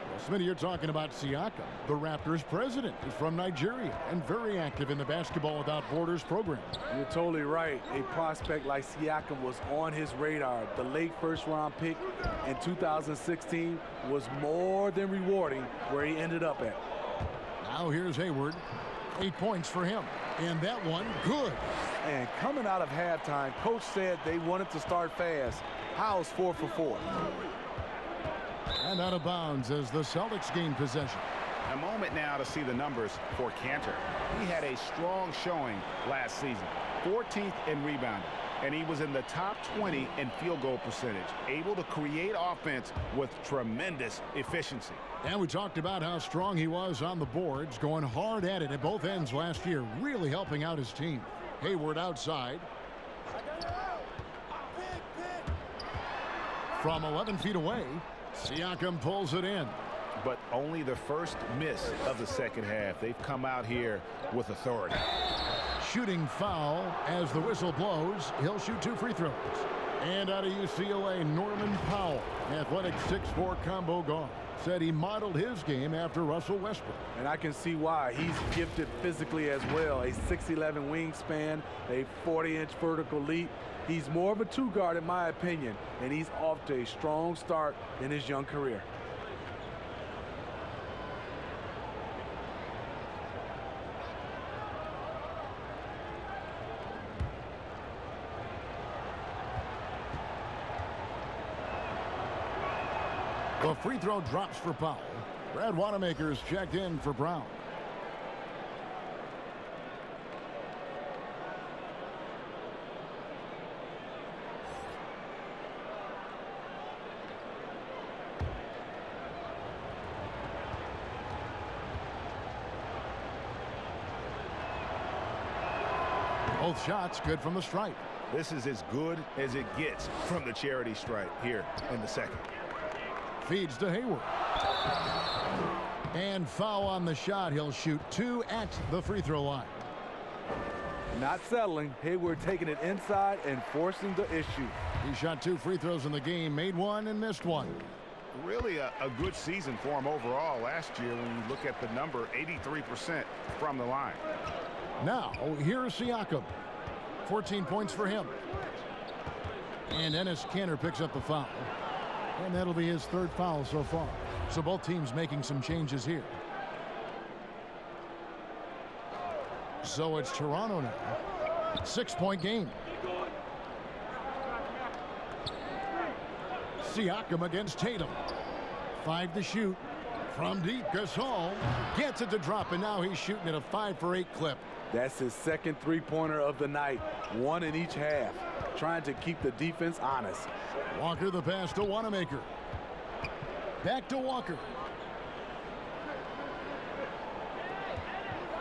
Well, Smitty, you're talking about Siakam. The Raptors president is from Nigeria and very active in the Basketball Without Borders program. You're totally right. A prospect like Siakam was on his radar. The late first-round pick in 2016 was more than rewarding where he ended up at. Now here's Hayward. 8 points for him. And that one, good. And coming out of halftime, coach said they wanted to start fast. How's 4 for 4? And out of bounds as the Celtics gain possession. A moment now to see the numbers for Cantor. He had a strong showing last season, 14th in rebounding, and he was in the top 20 in field goal percentage, able to create offense with tremendous efficiency. And we talked about how strong he was on the boards, going hard at it at both ends last year, really helping out his team. Hayward outside. From 11 feet away, Siakam pulls it in. But only the first miss of the second half. They've come out here with authority. Shooting foul as the whistle blows. He'll shoot 2 free throws. And out of UCLA, Norman Powell, athletic 6'4" combo guard, said he modeled his game after Russell Westbrook. And I can see why. He's gifted physically as well. A 6'11" wingspan, a 40-inch vertical leap. He's more of a 2 guard in my opinion, and he's off to a strong start in his young career. The free throw drops for Powell. Brad Wanamaker's checked in for Brown. Both shots good from the stripe. This is as good as it gets from the charity stripe here in the second. Feeds to Hayward. And foul on the shot. He'll shoot 2 at the free throw line. Not settling. Hayward taking it inside and forcing the issue. He shot 2 free throws in the game, made 1 and missed 1. Really a good season for him overall last year when you look at the number, 83% from the line. Now, here's Siakam. 14 points for him. And Enes Kanter picks up the foul. And that'll be his 3rd foul so far. So both teams making some changes here. So it's Toronto now. 6-point game. Siakam against Tatum. 5 to shoot. From deep, Gasol gets it to drop, and now he's shooting at a 5 for 8 clip. That's his second 3-pointer of the night. 1 in each half. Trying to keep the defense honest. Walker the pass to Wanamaker. Back to Walker.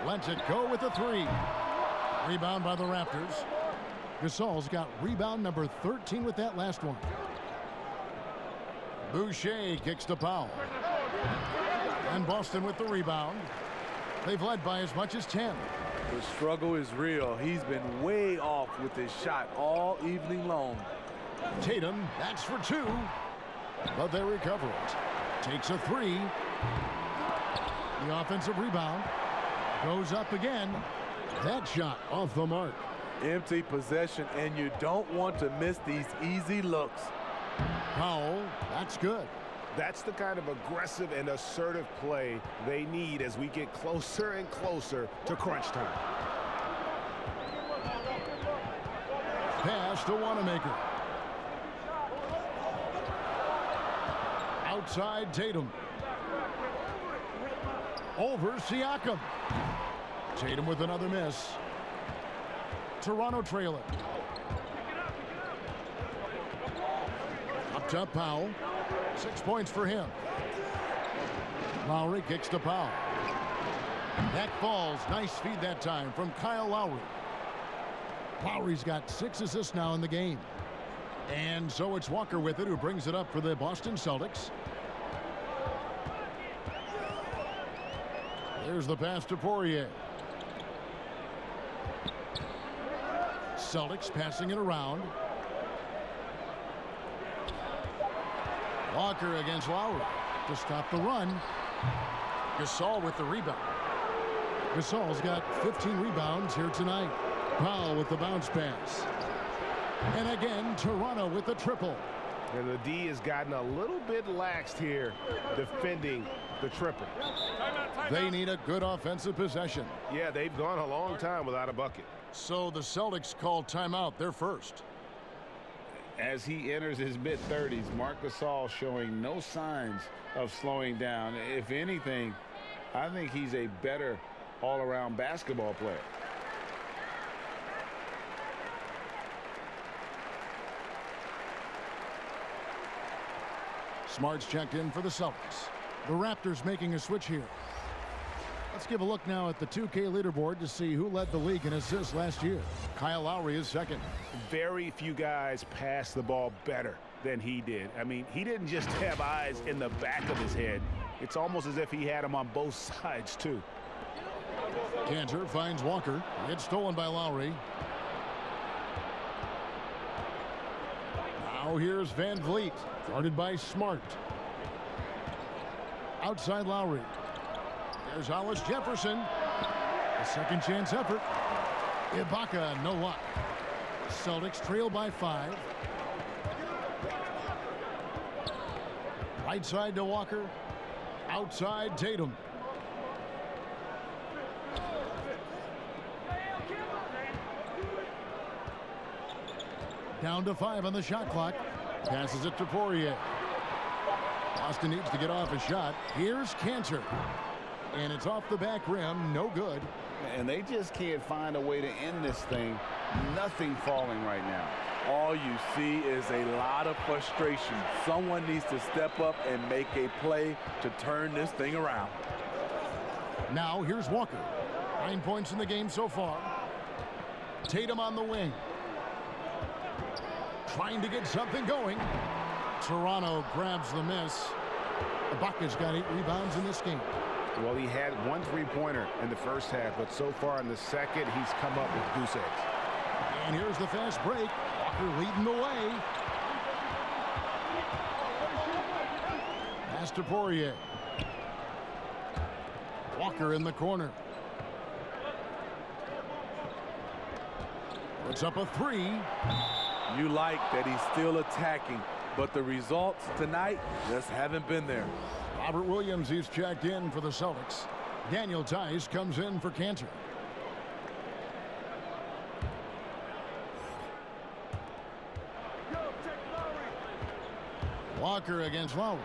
Lets it go with a 3. Rebound by the Raptors. Gasol's got rebound number 13 with that last one. Boucher kicks to Powell. And Boston with the rebound. They've led by as much as 10. The struggle is real. He's been way off with his shot all evening long. Tatum, that's for 2. But they recover it. Takes a 3. The offensive rebound. Goes up again. That shot off the mark. Empty possession, and you don't want to miss these easy looks. Powell, that's good. That's the kind of aggressive and assertive play they need as we get closer and closer to crunch time. Pass to Wanamaker. Outside Tatum. Over Siakam. Tatum with another miss. Toronto trailing. Up top Powell. 6 points for him. Lowry kicks to Powell. That falls. Nice feed that time from Kyle Lowry. Lowry's got 6 assists now in the game. And so it's Walker with it, who brings it up for the Boston Celtics. There's the pass to Poirier. Celtics passing it around. Walker against Lowry to stop the run. Gasol with the rebound. Gasol's got 15 rebounds here tonight. Powell with the bounce pass. And again, Toronto with the triple. And the D has gotten a little bit laxed here defending the triple. They need a good offensive possession. Yeah, they've gone a long time without a bucket. So the Celtics call timeout. They're first. As he enters his mid-30s, Marc Gasol showing no signs of slowing down. If anything, I think he's a better all-around basketball player. Smart's checked in for the Celtics. The Raptors making a switch here. Let's give a look now at the 2K leaderboard to see who led the league in assists last year. Kyle Lowry is second. Very few guys pass the ball better than he did. I mean, he didn't just have eyes in the back of his head. It's almost as if he had them on both sides, too. Cantor finds Walker. It's stolen by Lowry. Now here's Van Vliet, guarded by Smart. Outside Lowry. There's Hollis Jefferson. A second chance effort. Ibaka, no luck. Celtics trail by 5. Right side to Walker. Outside Tatum. Down to 5 on the shot clock. Passes it to Poirier. Boston needs to get off a shot. Here's Cantor. And it's off the back rim. No good. And they just can't find a way to end this thing. Nothing falling right now. All you see is a lot of frustration. Someone needs to step up and make a play to turn this thing around. Now here's Walker. 9 points in the game so far. Tatum on the wing. Trying to get something going. Toronto grabs the miss. Ibaka's got 8 rebounds in this game. Well, he had 1 3-pointer in the first half, but so far in the second, he's come up with goose eggs. And here's the fast break. Walker leading the way. Pass to Poirier. Walker in the corner. Puts up a 3. You like that he's still attacking, but the results tonight just haven't been there. Robert Williams, he's checked in for the Celtics. Daniel Tice comes in for Cantor. Walker against Lowry.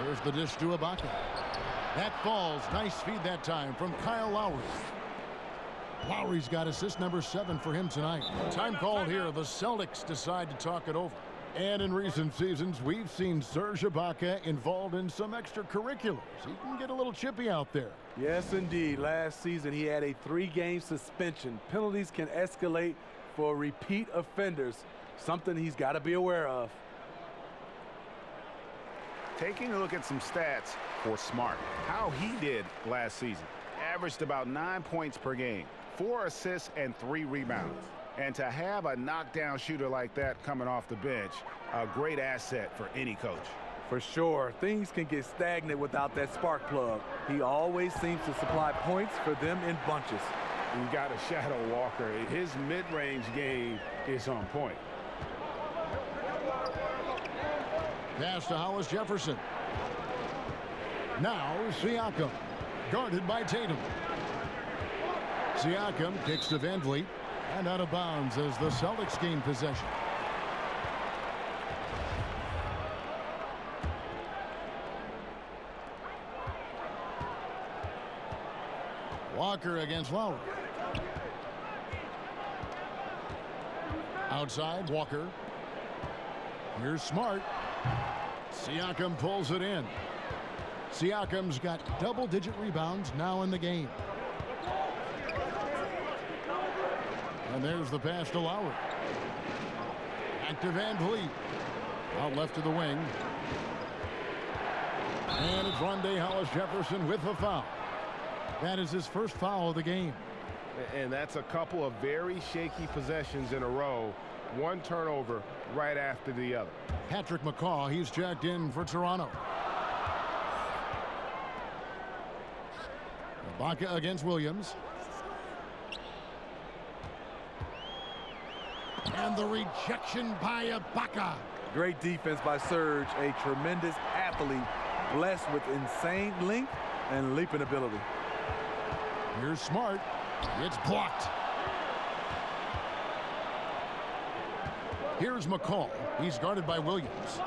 There's the dish to Ibaka. That falls. Nice feed that time from Kyle Lowry. Lowry's got assist number 7 for him tonight. Time called here. The Celtics decide to talk it over. And in recent seasons, we've seen Serge Ibaka involved in some extracurriculars. He can get a little chippy out there. Yes, indeed. Last season, he had a 3-game suspension. Penalties can escalate for repeat offenders, something he's got to be aware of. Taking a look at some stats for Smart, how he did last season. Averaged about 9 points per game, 4 assists and 3 rebounds. And to have a knockdown shooter like that coming off the bench, a great asset for any coach. For sure. Things can get stagnant without that spark plug. He always seems to supply points for them in bunches. You got to shadow Walker. His mid-range game is on point. Pass to Hollis Jefferson. Now Siakam, guarded by Tatum. Siakam kicks to Van Vliet. And out of bounds as the Celtics gain possession. Walker against Lowry. Outside, Walker. Here's Smart. Siakam pulls it in. Siakam's got double-digit rebounds now in the game. And there's the pass to Lowry. Back to Van Vliet. Out left to the wing. And it's Rondé Hollis Jefferson with a foul. That is his first foul of the game. And that's a couple of very shaky possessions in a row. 1 turnover right after the other. Patrick McCaw, he's checked in for Toronto. Ibaka against Williams. And the rejection by Ibaka. Great defense by Serge, a tremendous athlete, blessed with insane length and leaping ability. Here's Smart. It's blocked. Here's McCall. He's guarded by Williams.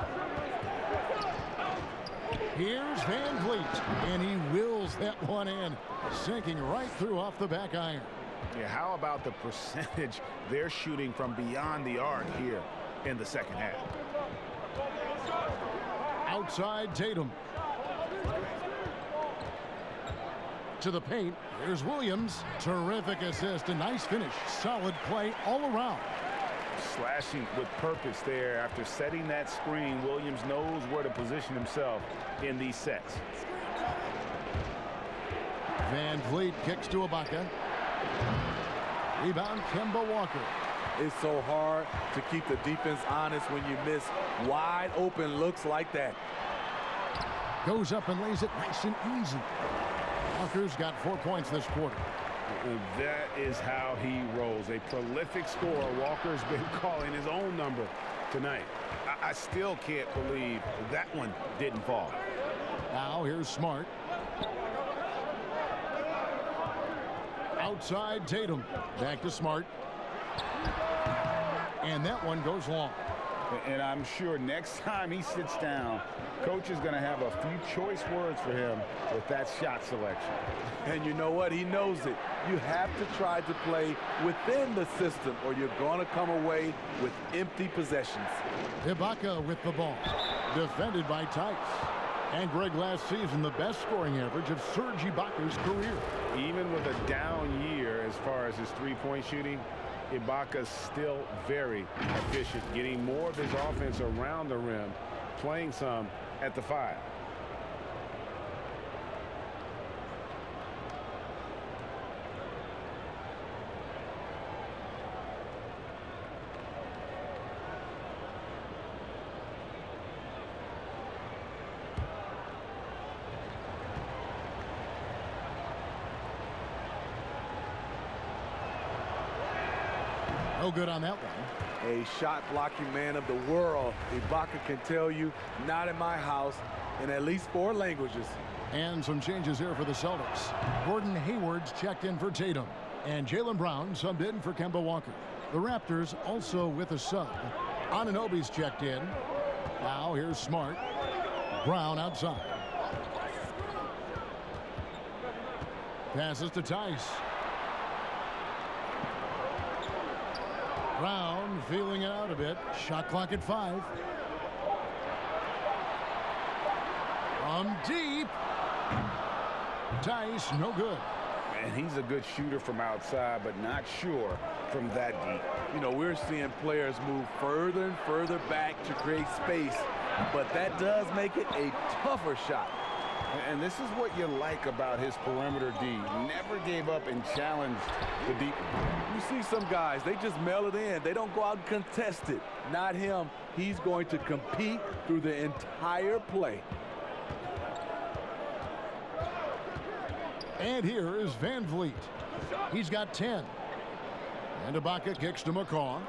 Here's Van Vliet, and he wills that one in, sinking right through off the back iron. Yeah, how about the percentage they're shooting from beyond the arc here in the second half? Outside Tatum. To the paint. Here's Williams. Terrific assist. A nice finish. Solid play all around. Slashing with purpose there. After setting that screen, Williams knows where to position himself in these sets. Van Vliet kicks to Ibaka. Rebound, Kemba Walker. It's so hard to keep the defense honest when you miss wide open looks like that. Goes up and lays it nice and easy. Walker's got 4 points this quarter. That is how he rolls. A prolific scorer. Walker's been calling his own number tonight. I still can't believe that one didn't fall. Now here's Smart. Outside Tatum. Back to Smart. And that one goes long. And I'm sure next time he sits down, coach is going to have a few choice words for him with that shot selection. And you know what? He knows it. You have to try to play within the system or you're going to come away with empty possessions. Ibaka with the ball. Defended by Tice. And Greg, last season, the best scoring average of Serge Ibaka's career. Even with a down year as far as his three-point shooting, Ibaka's still very efficient, getting more of his offense around the rim, playing some at the 5. No good on that one. A shot blocking man of the world. Ibaka can tell you, not in my house, in at least 4 languages. And some changes here for the Celtics. Gordon Hayward's checked in for Tatum. And Jaylen Brown subbed in for Kemba Walker. The Raptors also with a sub. Anunoby's checked in. Now here's Smart. Brown outside. Passes to Tice. Brown feeling it out a bit. Shot clock at 5. From deep. Tice, no good. And he's a good shooter from outside, but not sure from that deep. You know, we're seeing players move further and further back to create space, but that does make it a tougher shot. And this is what you like about his perimeter D. Never gave up and challenged the deep. You see some guys, they just mail it in. They don't go out and contest it. Not him. He's going to compete through the entire play. And here is Van Vliet. He's got 10. And Ibaka kicks to McCaw.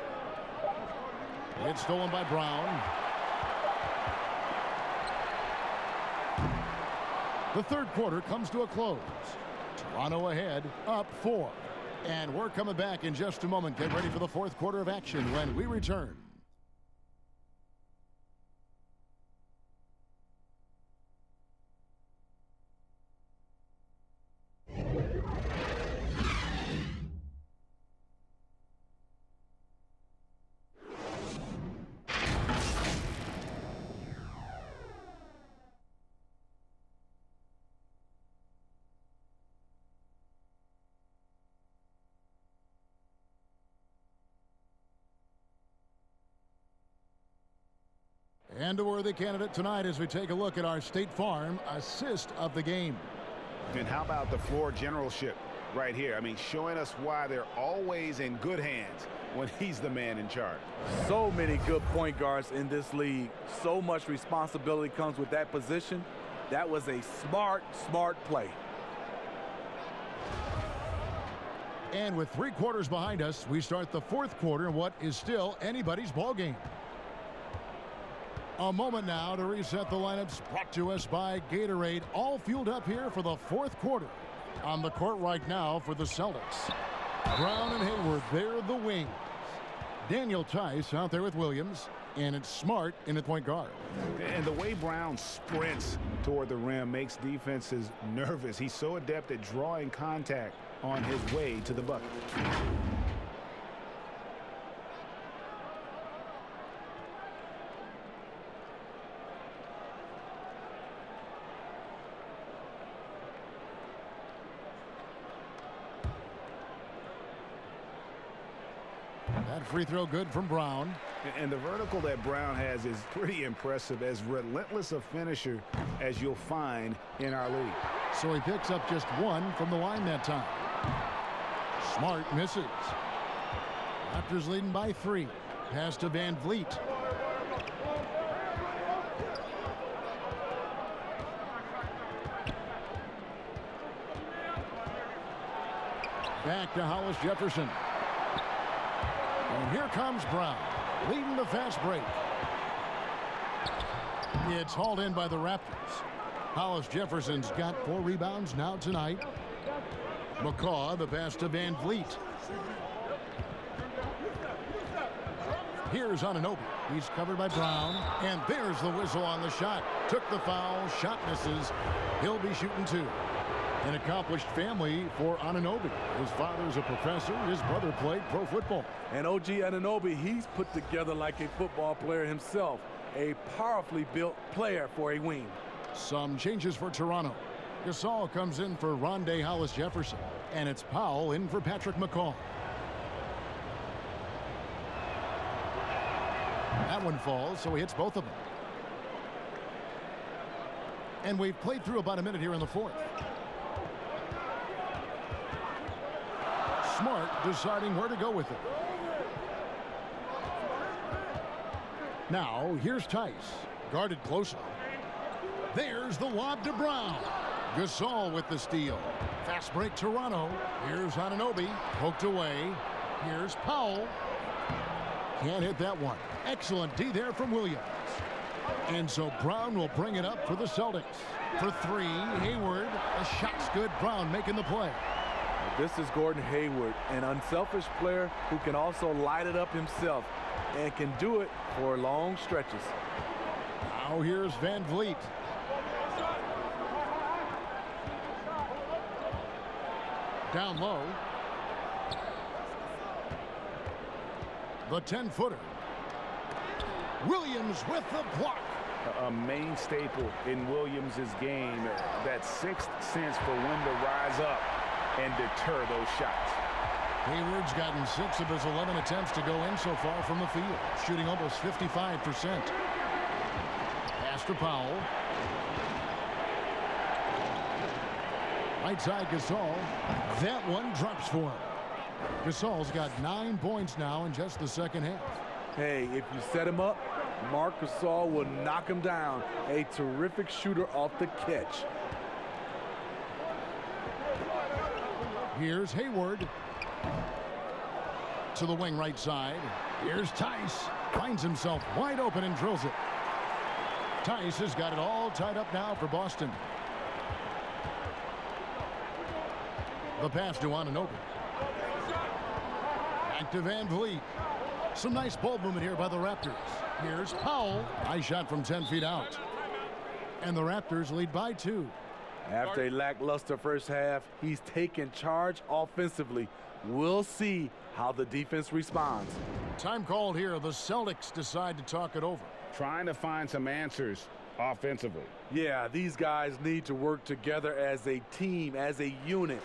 It's stolen by Brown. The third quarter comes to a close. Toronto ahead, up 4. And we're coming back in just a moment. Get ready for the fourth quarter of action when we return. And a worthy candidate tonight as we take a look at our State Farm assist of the game. And how about the floor generalship right here? I mean, showing us why they're always in good hands when he's the man in charge. So many good point guards in this league. So much responsibility comes with that position. That was a smart play. And with 3 quarters behind us, we start the fourth quarter in what is still anybody's ball game. A moment now to reset the lineups, brought to us by Gatorade, all fueled up here for the fourth quarter. On the court right now for the Celtics. Brown and Hayward, they're the wings. Daniel Tice out there with Williams, and it's Smart in at point guard. And the way Brown sprints toward the rim makes defenses nervous. He's so adept at drawing contact on his way to the bucket. That free throw good from Brown. And the vertical that Brown has is pretty impressive, as relentless a finisher as you'll find in our league. So he picks up just one from the line that time. Smart misses. Raptors leading by 3. Pass to Van Vliet. Back to Hollis Jefferson. And here comes Brown, leading the fast break. It's hauled in by the Raptors. Hollis Jefferson's got 4 rebounds now tonight. McCaw, the pass to Van Vliet. Here's Anunoby. He's covered by Brown. And there's the whistle on the shot. Took the foul. Shot misses. He'll be shooting 2. An accomplished family for Anunoby. His father's a professor. His brother played pro football. And OG Anunoby, he's put together like a football player himself. A powerfully built player for a wing. Some changes for Toronto. Gasol comes in for Rondé Hollis Jefferson. And it's Powell in for Patrick McCaw. That one falls, so he hits both of them. And we've played through about a minute here in the 4th. Smart deciding where to go with it. Now, here's Tice. Guarded closely. There's the lob to Brown. Gasol with the steal. Fast break Toronto. Here's Anunoby. Poked away. Here's Powell. Can't hit that one. Excellent D there from Williams. And so Brown will bring it up for the Celtics. For 3, Hayward. The shot's good. Brown making the play. This is Gordon Hayward, an unselfish player who can also light it up himself and can do it for long stretches. Now here's Van Vliet. Down low. The 10-footer. Williams with the block. A main staple in Williams' game, that 6th sense for when to rise up and deter those shots. Hayward's gotten 6 of his 11 attempts to go in so far from the field, shooting almost 55%. Pass to Powell. Right side Gasol. That one drops for him. Gasol's got 9 points now in just the second half. Hey, if you set him up, Marc Gasol will knock him down. A terrific shooter off the catch. Here's Hayward. To the wing right side. Here's Tice. Finds himself wide open and drills it. Tice has got it all tied up now for Boston. The pass to Anunoby. Back to Van Vliet. Some nice ball movement here by the Raptors. Here's Powell. Nice shot from 10 feet out. And the Raptors lead by 2. After a lackluster first half, he's taken charge offensively. We'll see how the defense responds. Time called here. The Celtics decide to talk it over. Trying to find some answers offensively. Yeah, these guys need to work together as a team, as a unit.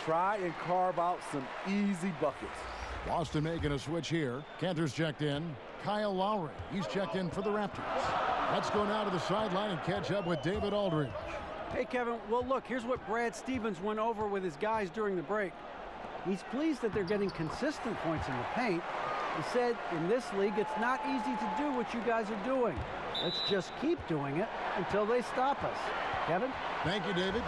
Try and carve out some easy buckets. Boston making a switch here. Cantor's checked in. Kyle Lowry, he's checked in for the Raptors. Let's go now to the sideline and catch up with David Aldridge. Hey, Kevin. Well, look, here's what Brad Stevens went over with his guys during the break. He's pleased that they're getting consistent points in the paint. He said, in this league, it's not easy to do what you guys are doing. Let's just keep doing it until they stop us. Kevin? Thank you, David.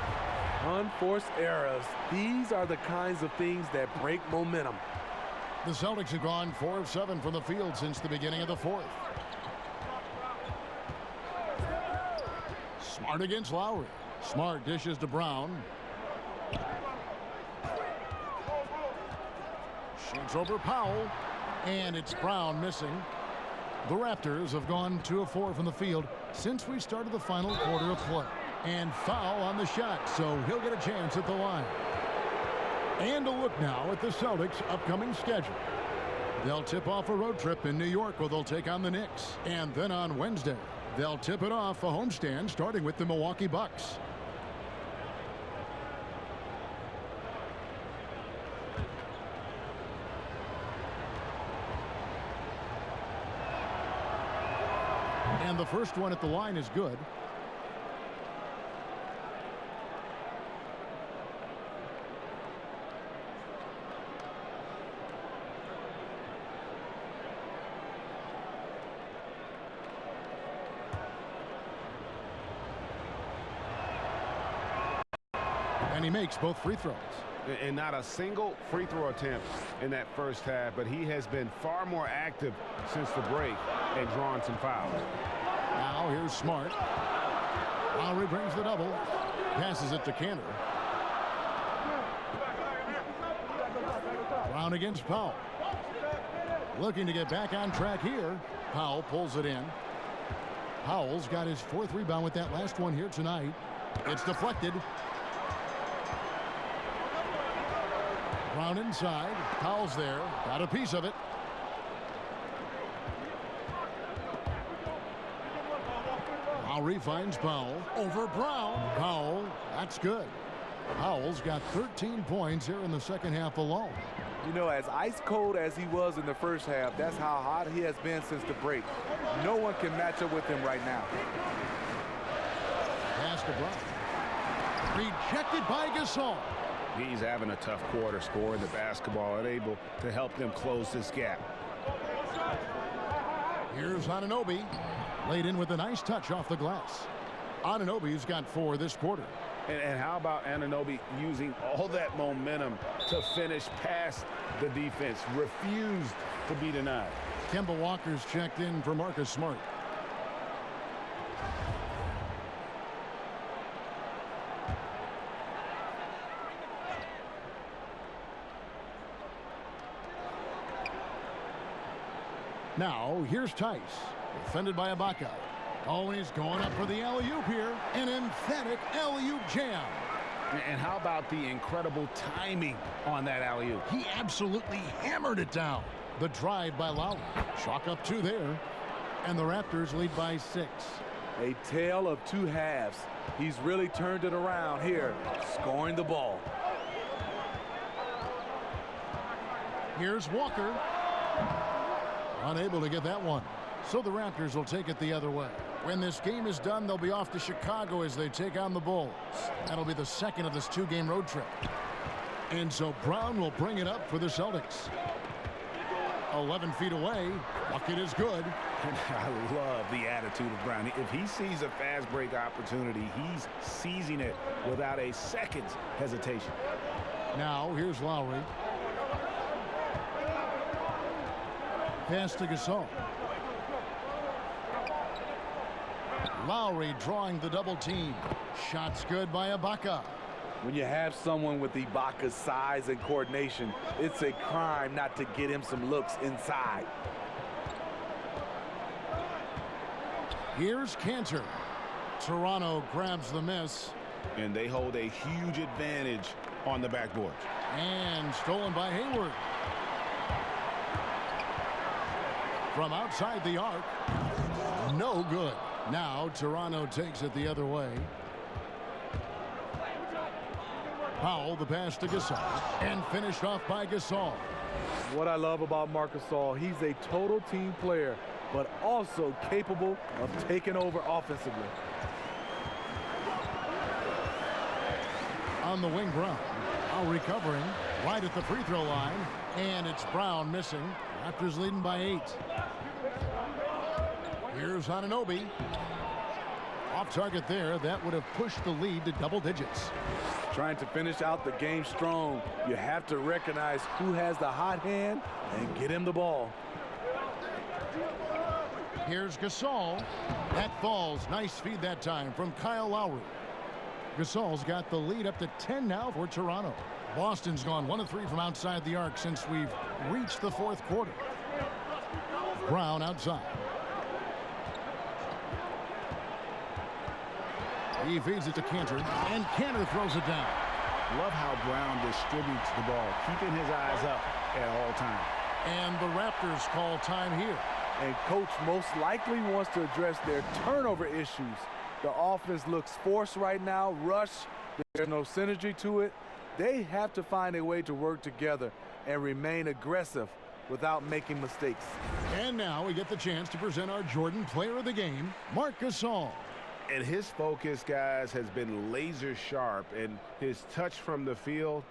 Unforced errors. These are the kinds of things that break momentum. The Celtics have gone 4 of 7 from the field since the beginning of the 4th. Smart against Lowry. Smart dishes to Brown. Shoots over Powell. And it's Brown missing. The Raptors have gone 2 of 4 from the field since we started the final quarter of play. And foul on the shot, so he'll get a chance at the line. And a look now at the Celtics' upcoming schedule. They'll tip off a road trip in New York where they'll take on the Knicks. And then on Wednesday, they'll tip it off a homestand starting with the Milwaukee Bucks. And the first one at the line is good. And he makes both free throws. And not a single free throw attempt in that first half, but he has been far more active since the break and drawn some fouls. Now here's Smart. Lowry brings the double. Passes it to Cantor. Brown against Powell. Looking to get back on track here. Powell pulls it in. Powell's got his 4th rebound with that last one here tonight. It's deflected. Brown inside. Powell's there. Got a piece of it. Lowry finds Powell. Over Brown. Powell. That's good. Powell's got 13 points here in the second half alone. You know, as ice cold as he was in the first half, that's how hot he has been since the break. No one can match up with him right now. Pass to Brown. Rejected by Gasol. He's having a tough quarter scoring the basketball and able to help them close this gap. Here's Anunoby. Laid in with a nice touch off the glass. Anunoby's got 4 this quarter. And how about Anunoby using all that momentum to finish past the defense? Refused to be denied. Kemba Walker's checked in for Marcus Smart. Now, here's Tice. Defended by Ibaka. Oh, he's going up for the alley-oop here. An emphatic alley-oop jam. And how about the incredible timing on that alley-oop? He absolutely hammered it down. The drive by Lowry. Chalk up 2 there. And the Raptors lead by 6. A tale of 2 halves. He's really turned it around here, scoring the ball. Here's Walker. Unable to get that one. So the Raptors will take it the other way. When this game is done, they'll be off to Chicago as they take on the Bulls. That'll be the second of this 2-game road trip. And so Brown will bring it up for the Celtics. 11 feet away. Bucket is good. I love the attitude of Brown. If he sees a fast break opportunity, he's seizing it without a second's hesitation. Now here's Lowry. Pass to Gasol. Lowry drawing the double team. Shots good by Ibaka. When you have someone with Ibaka's size and coordination, it's a crime not to get him some looks inside. Here's Cantor. Toronto grabs the miss. And they hold a huge advantage on the backboard. And stolen by Hayward. From outside the arc. No good. Now Toronto takes it the other way. Powell, the pass to Gasol. And finished off by Gasol. What I love about Marcus Gasol, he's a total team player, but also capable of taking over offensively. On the wing, Brown. Now recovering right at the free throw line. And it's Brown missing. Raptors leading by 8. Here's Anunoby. Off target there. That would have pushed the lead to double digits. Trying to finish out the game strong. You have to recognize who has the hot hand and get him the ball. Here's Gasol. That falls. Nice feed that time from Kyle Lowry. Gasol's got the lead up to 10 now for Toronto. Boston's gone 1 of 3 from outside the arc since we've reached the 4th quarter. Brown outside. He feeds it to Cantor, and Cantor throws it down. Love how Brown distributes the ball, keeping his eyes up at all times. And the Raptors call time here. And coach most likely wants to address their turnover issues. The offense looks forced right now, rush. There's no synergy to it. They have to find a way to work together and remain aggressive without making mistakes. And now we get the chance to present our Jordan Player of the Game, Marc Gasol. And his focus, guys, has been laser sharp, and his touch from the field,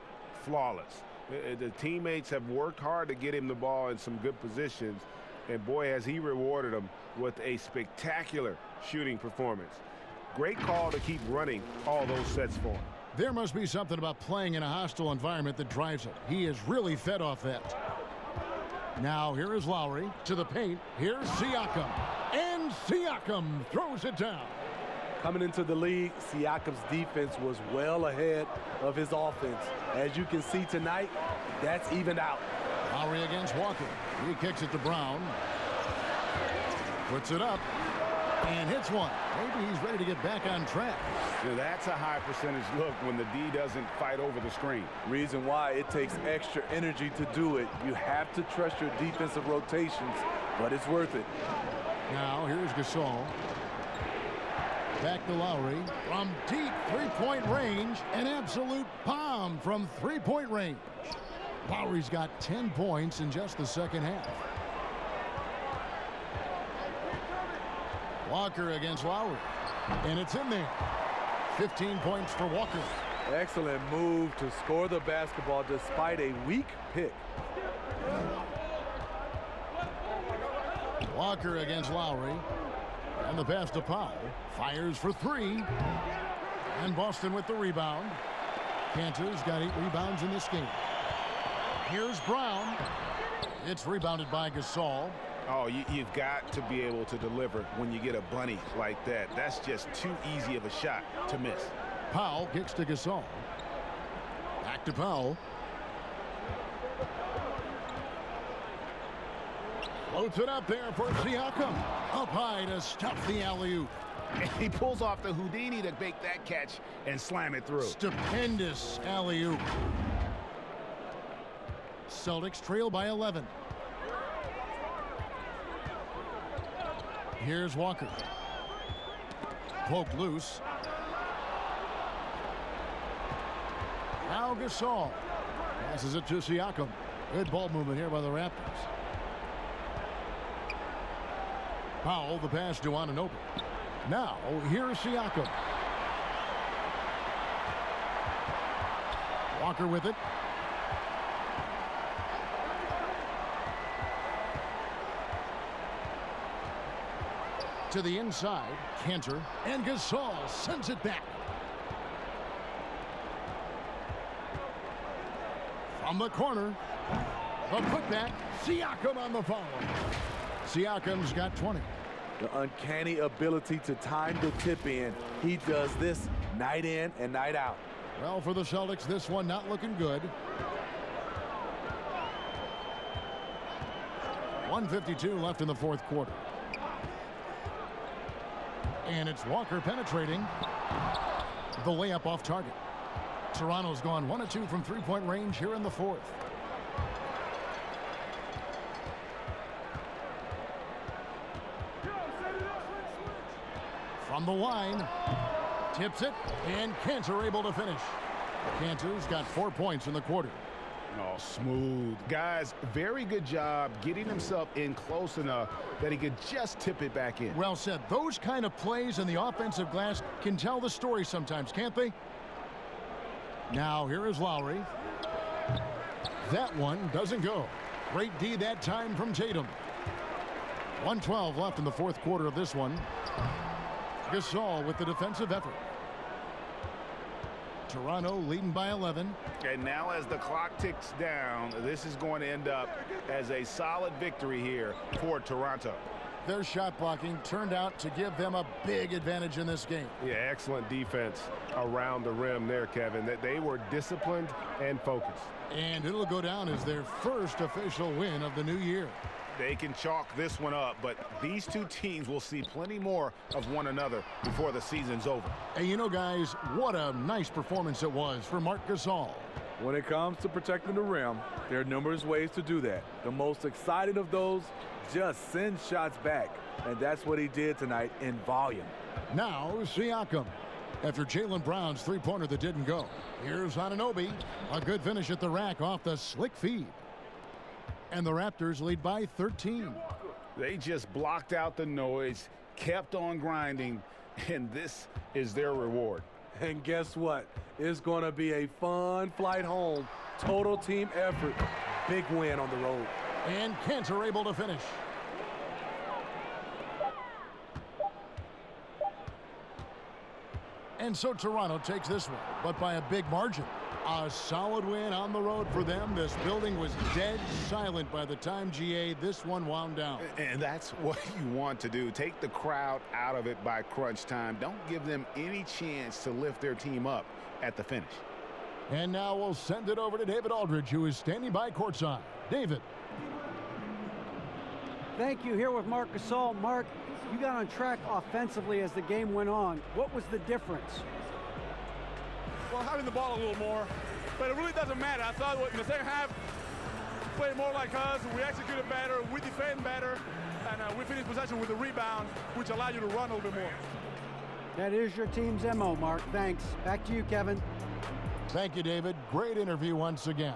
flawless. The teammates have worked hard to get him the ball in some good positions, and boy, has he rewarded them with a spectacular shooting performance. Great call to keep running all those sets for him. There must be something about playing in a hostile environment that drives it. He is really fed off that. Now here is Lowry to the paint. Here's Siakam. And Siakam throws it down. Coming into the league, Siakam's defense was well ahead of his offense. As you can see tonight, that's evened out. Lowry against Walker. He kicks it to Brown. Puts it up and hits one. Maybe he's ready to get back on track. Now, that's a high percentage look when the D doesn't fight over the screen. Reason why it takes extra energy to do it. You have to trust your defensive rotations, but it's worth it. Now here's Gasol. Back to Lowry from deep three-point range. An absolute bomb from three-point range. Lowry's got 10 points in just the second half. Walker against Lowry. And it's in there. 15 points for Walker. Excellent move to score the basketball despite a weak pick. Walker against Lowry. And the pass to Powell. Fires for three. And Boston with the rebound. Cantor's got 8 rebounds in this game. Here's Brown. It's rebounded by Gasol. Oh, you've got to be able to deliver when you get a bunny like that. That's just too easy of a shot to miss. Powell kicks to Gasol. Back to Powell. Floats it up there for Siakam. Up high to stuff the alley-oop. He pulls off the Houdini to make that catch and slam it through. Stupendous alley-oop. Celtics trail by 11. Here's Walker. Poked loose. Now Gasol. Passes it to Siakam. Good ball movement here by the Raptors. Powell, the pass to Anunoby. Now, here's Siakam. Walker with it. To the inside, Cantor, and Gasol sends it back. From the corner, the putback, Siakam on the follow. Siakam's got 20. The uncanny ability to time the tip in. He does this night in and night out. Well, for the Celtics, this one not looking good. 1:52 left in the fourth quarter. And it's Walker penetrating. The layup off target. Toronto's gone 1 of 2 from three-point range here in the fourth. From the line, tips it, and Cantor able to finish. Cantor's got 4 points in the quarter. Oh, smooth. Guys, very good job getting himself in close enough that he could just tip it back in. Well said. Those kind of plays in the offensive glass can tell the story sometimes, can't they? Now, here is Lowry. That one doesn't go. Great D that time from Tatum. 1:12 left in the fourth quarter of this one. Gasol with the defensive effort. Toronto leading by 11. And now as the clock ticks down, this is going to end up as a solid victory here for Toronto. Their shot blocking turned out to give them a big advantage in this game. Yeah, excellent defense around the rim there, Kevin. That they were disciplined and focused. And it'll go down as their first official win of the new year. They can chalk this one up, but these two teams will see plenty more of one another before the season's over. Hey, you know, guys, what a nice performance it was for Marc Gasol. When it comes to protecting the rim, there are numerous ways to do that. The most exciting of those, just send shots back. And that's what he did tonight in volume. Now, Siakam. After Jaylen Brown's three-pointer that didn't go. Here's Anunoby. A good finish at the rack off the slick feed. And the Raptors lead by 13. They just blocked out the noise, kept on grinding, and this is their reward. And guess what? It's going to be a fun flight home. Total team effort. Big win on the road. And Cantor able to finish. And so Toronto takes this one, but by a big margin. A solid win on the road for them. This building was dead silent by the time, GA, this one wound down. And that's what you want to do. Take the crowd out of it by crunch time. Don't give them any chance to lift their team up at the finish. And now we'll send it over to David Aldridge, who is standing by courtside. David. Thank you. Here with Marc Gasol. Marc, you got on track offensively as the game went on. What was the difference? Well, having the ball a little more, but it really doesn't matter. I thought in the second half, we played more like us. We executed better. We defend better. And we finished possession with the rebound, which allowed you to run a little bit more. That is your team's MO, Marc. Thanks. Back to you, Kevin. Thank you, David. Great interview once again.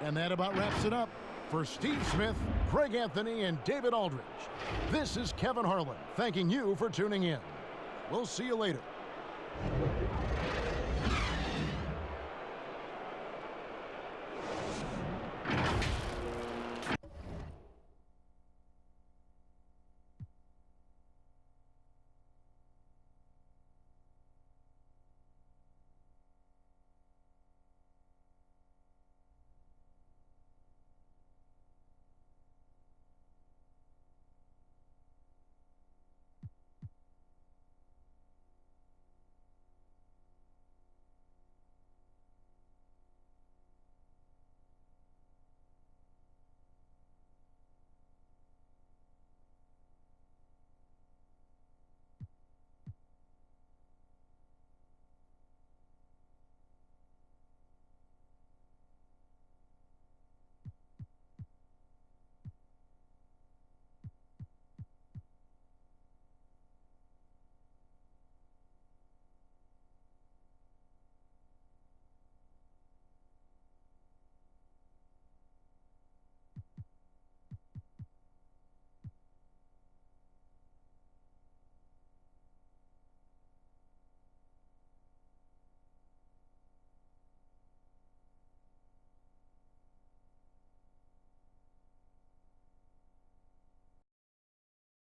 And that about wraps it up. For Steve Smith, Craig Anthony, and David Aldridge, this is Kevin Harlan thanking you for tuning in. We'll see you later.